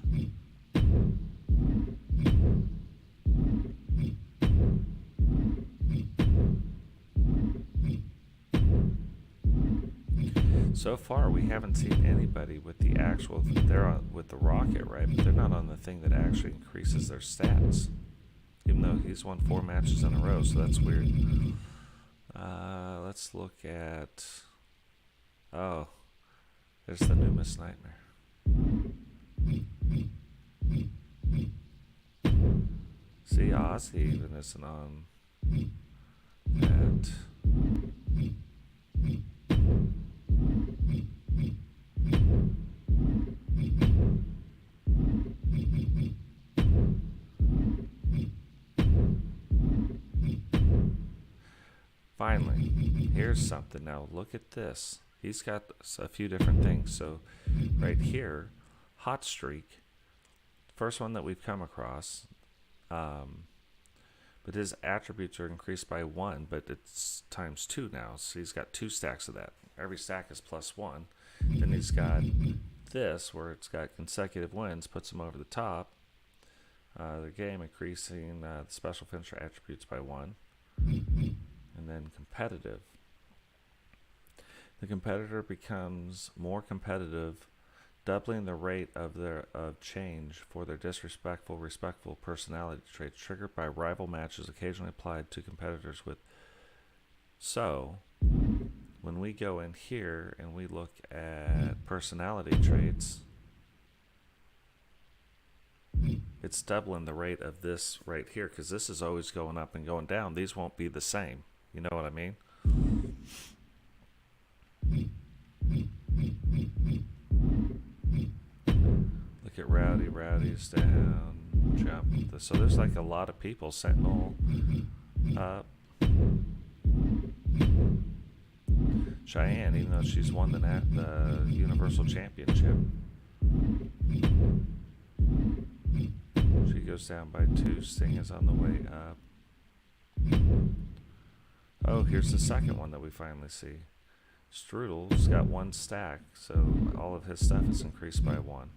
So far, we haven't seen anybody with the actual, they're with the rocket, right? But they're not on the thing that actually increases their stats. Even though he's won 4 matches in a row, so that's weird. Let's look at... Oh, there's the new Miss Nightmare. See, Ozzy even isn't on that. Finally, here's something. Now look at this. He's got a few different things. So right here, hot streak, first one that we've come across, but his attributes are increased by 1, but it's times 2 now. So he's got 2 stacks of that. Every stack is +1. Then he's got this where it's got consecutive wins, puts him over the top. The game increasing the special finisher attributes by 1. And then competitive. The competitor becomes more competitive, doubling the rate of change for their respectful personality traits triggered by rival matches occasionally applied to competitors with. So, when we go in here and we look at personality traits, it's doubling the rate of this right here, because this is always going up and going down. These won't be the same. You know what I mean? Look at Rowdy. Rowdy's down. Jump. So there's like a lot of people. Sentinel up. Cheyenne, even though she's won the Universal Championship, she goes down by 2. Sting is on the way up. Oh, here's the second one that we finally see. Strudel's got 1 stack, so all of his stuff is increased by 1.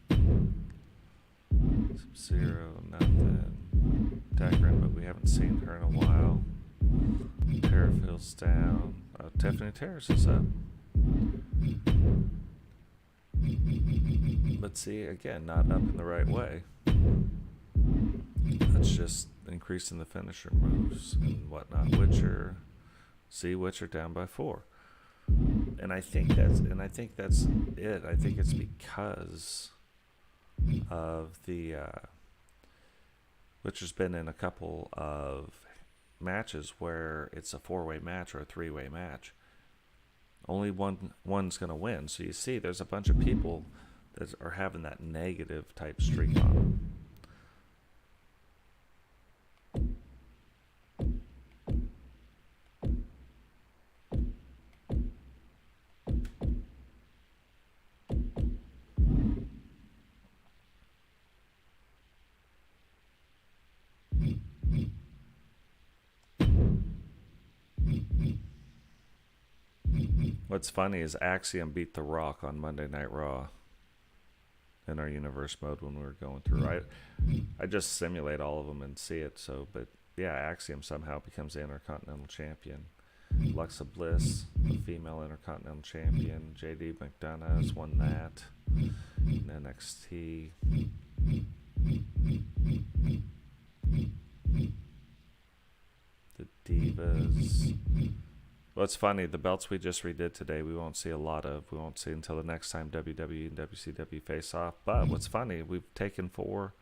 Sub-Zero, nothing. Deckrin, but we haven't seen her in a while. Terrafield's down. Oh, Tiffany Terrace is up. But see, again, not up in the right way. That's just increasing the finisher moves and whatnot. Witcher, see, Witcher down by 4. And I think that's it. I think it's because of the Witcher's been in a couple of matches where it's a 4-way match or a 3-way match. Only one's going to win. So you see, there's a bunch of people that are having that negative type streak on them. What's funny is Axiom beat The Rock on Monday Night Raw in our universe mode when we were going through. I just simulate all of them and see it. So, but yeah, Axiom somehow becomes the Intercontinental Champion. Alexa Bliss, the female Intercontinental Champion. JD McDonough has won that in NXT. The Divas. What's funny, the belts we just redid today, we won't see a lot of. We won't see until the next time WWE and WCW face off. But what's funny, we've taken 5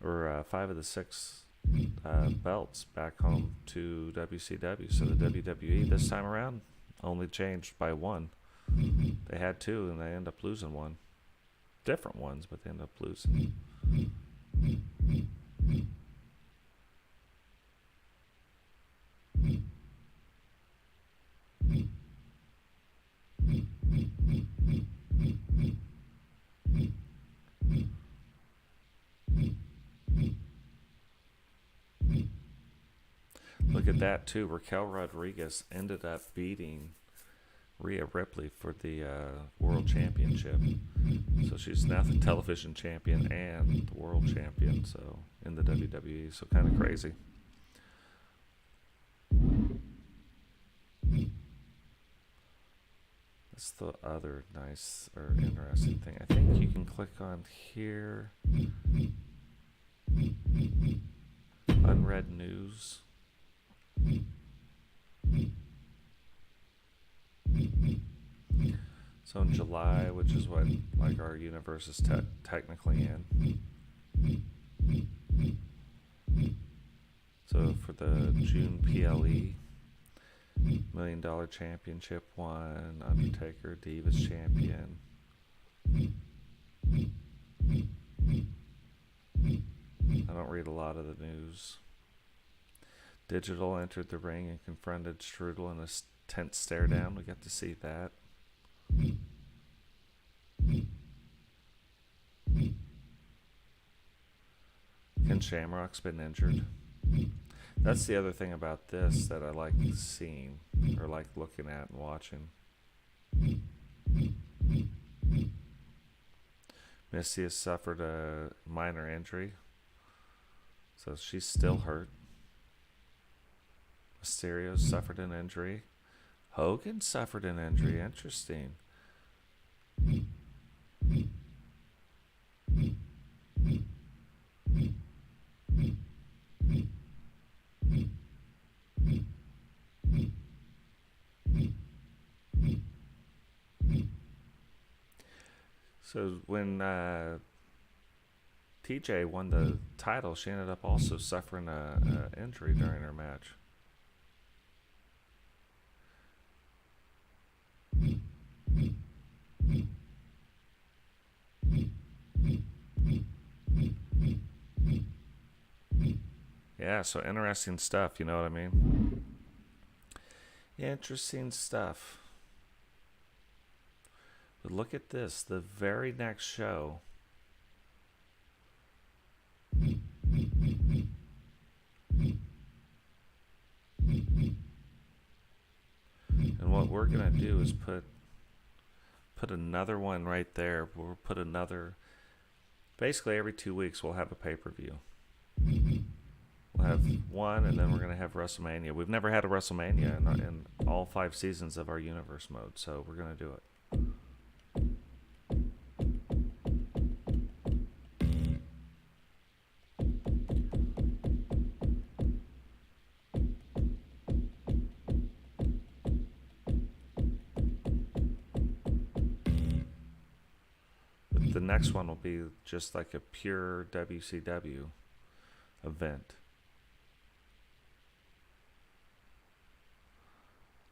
of the 6 belts back home to WCW. So the WWE this time around only changed by 1. They had 2 and they end up losing 1. Different ones, but they end up losing. Look at that too. Raquel Rodriguez ended up beating Rhea Ripley for the World Championship. So she's now the television champion and the World Champion. So in the WWE. So kind of crazy. That's the other nice or interesting thing. I think you can click on here. Unread news. So in July, which is what like our universe is technically in. So for the June PLE, $1 Million Championship won, Undertaker, Divas Champion. I don't read a lot of the news. Digital entered the ring and confronted Strudel in a tense stare down. We got to see that. Ken Shamrock's been injured. That's the other thing about this that I like seeing, or like looking at and watching. Missy has suffered a minor injury, so she's still hurt. Mysterio suffered an injury. Hogan suffered an injury. Interesting. So when TJ won the title, she ended up also suffering an injury during her match. Yeah, so interesting stuff, you know what I mean? Interesting stuff. But look at this, the very next show. And what we're going to do is put another one right there. We'll put another, basically every 2 weeks we'll have a pay-per-view. We'll have one, and then we're going to have WrestleMania. We've never had a WrestleMania in all 5 seasons of our universe mode, so we're going to do it. The next one will be just like a pure WCW event.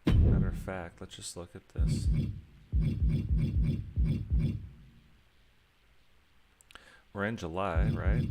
Matter of fact, let's just look at this. We're in July, right?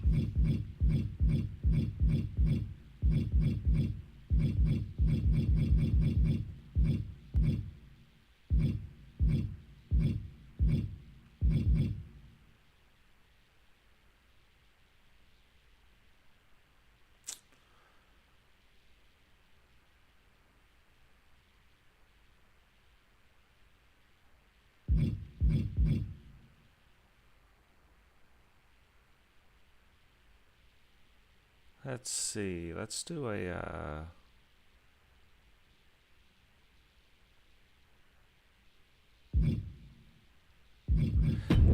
Let's see. Let's do a...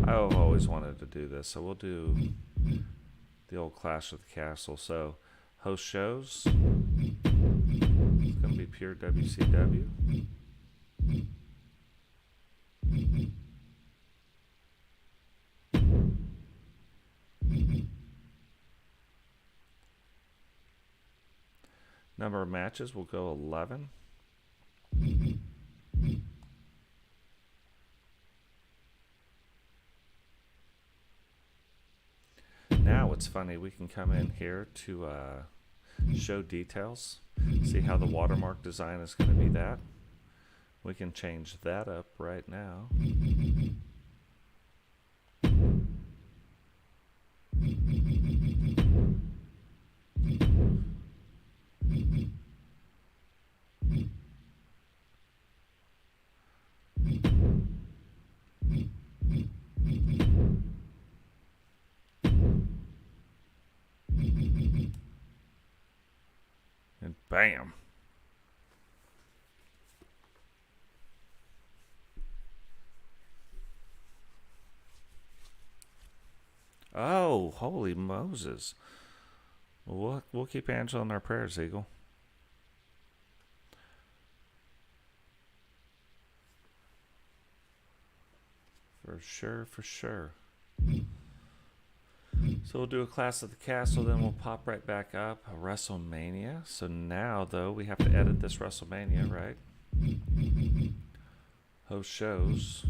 I've always wanted to do this, so we'll do the old Clash of the Castle. So, host shows. It's going to be pure WCW. Number of matches will go 11. Now it's funny, we can come in here to show details, see how the watermark design is going to be that. We can change that up right now. And bam. Oh, holy Moses. We'll keep Angela in our prayers, Eagle. For sure, for sure. So we'll do a Clash of the Castle, then we'll pop right back up a WrestleMania. So now, though, we have to edit this WrestleMania, right? Host shows.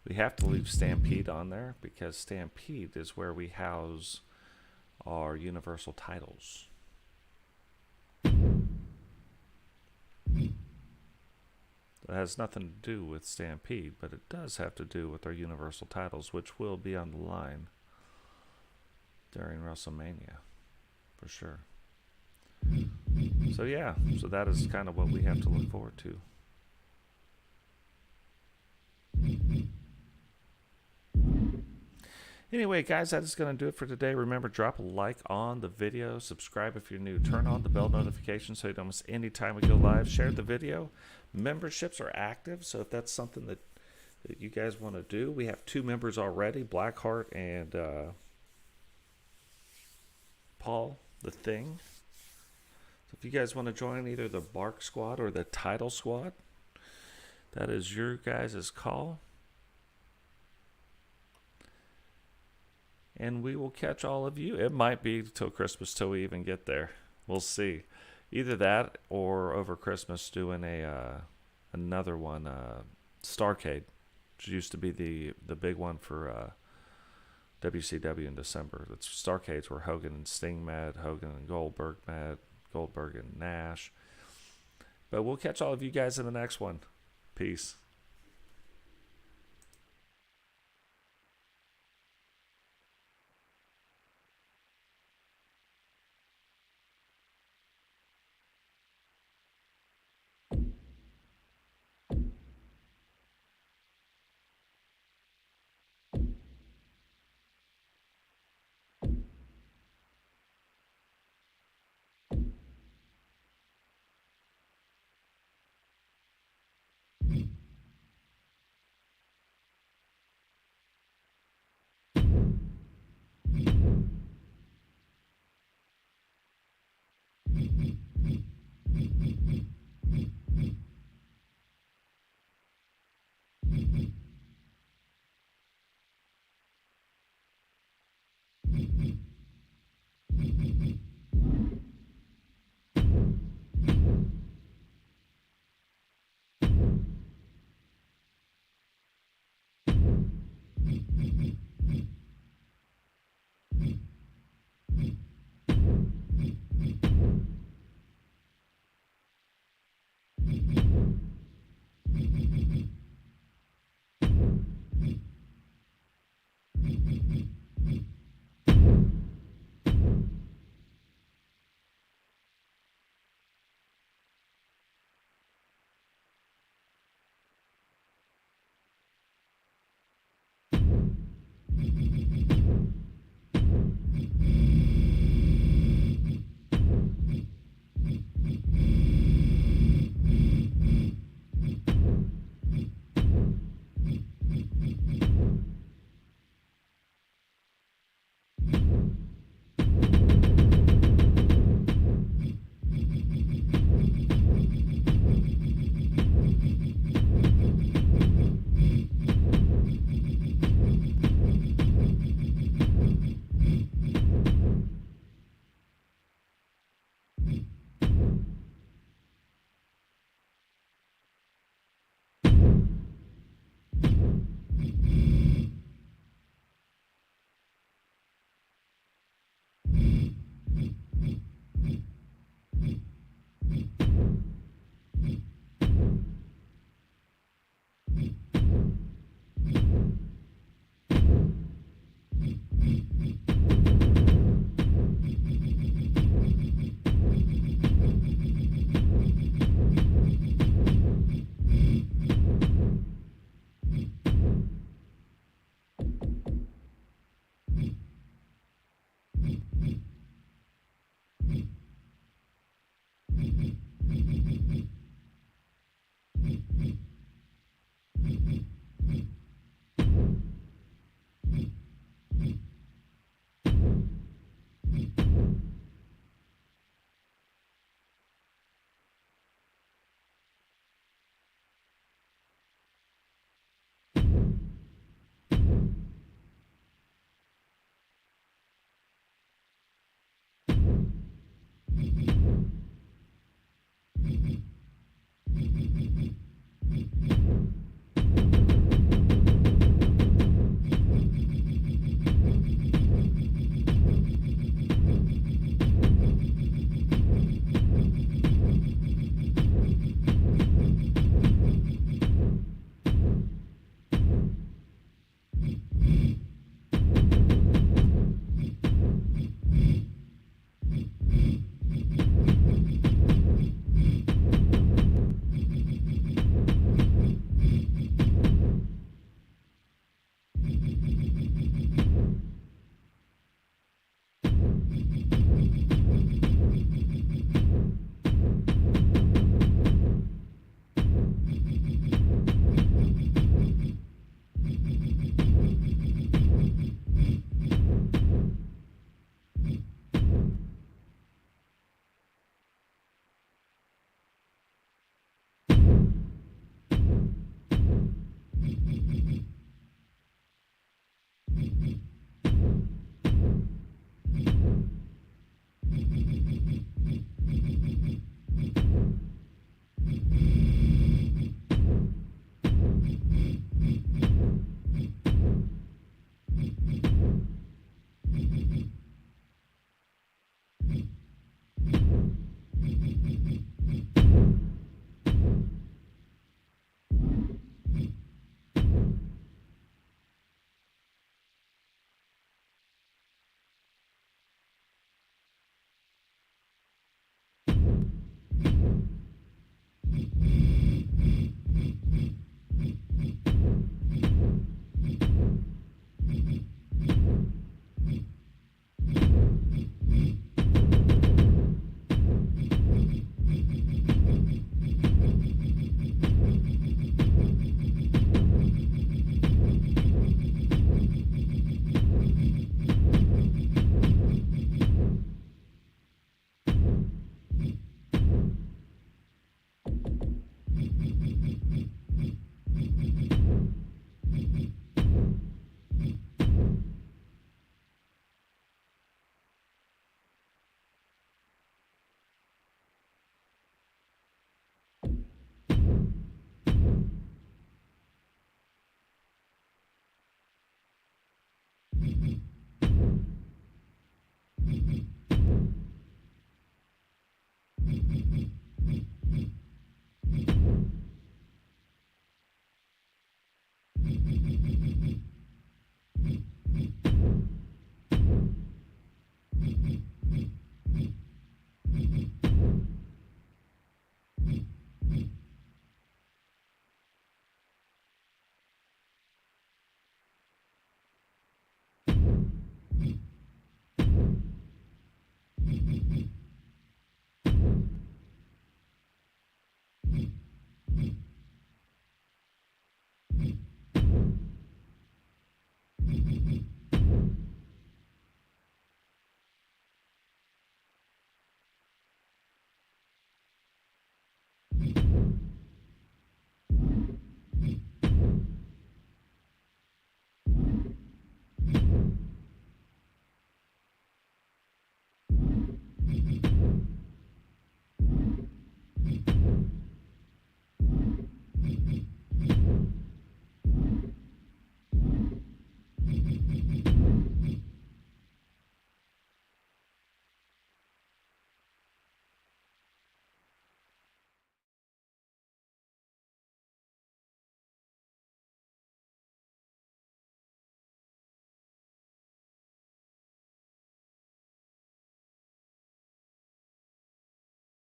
We have to leave Stampede on there because Stampede is where we house our universal titles. It has nothing to do with Stampede, but it does have to do with our universal titles, which will be on the line during WrestleMania, for sure. So yeah, so that is kind of what we have to look forward to. Anyway, guys, that is going to do it for today. Remember, drop a like on the video. Subscribe if you're new. Turn on the bell notification so you don't miss any time we go live. Share the video. Memberships are active, so if that's something that you guys want to do, we have 2 members already, Blackheart and Paul, the Thing. So if you guys want to join either the Bark Squad or the Title Squad, that is your guys' call. And we will catch all of you. It might be till Christmas till we even get there. We'll see. Either that or over Christmas doing another one, Starrcade, which used to be the big one for WCW in December. It's Starrcades where Hogan and Sting met, Hogan and Goldberg met, Goldberg and Nash. But we'll catch all of you guys in the next one. Peace.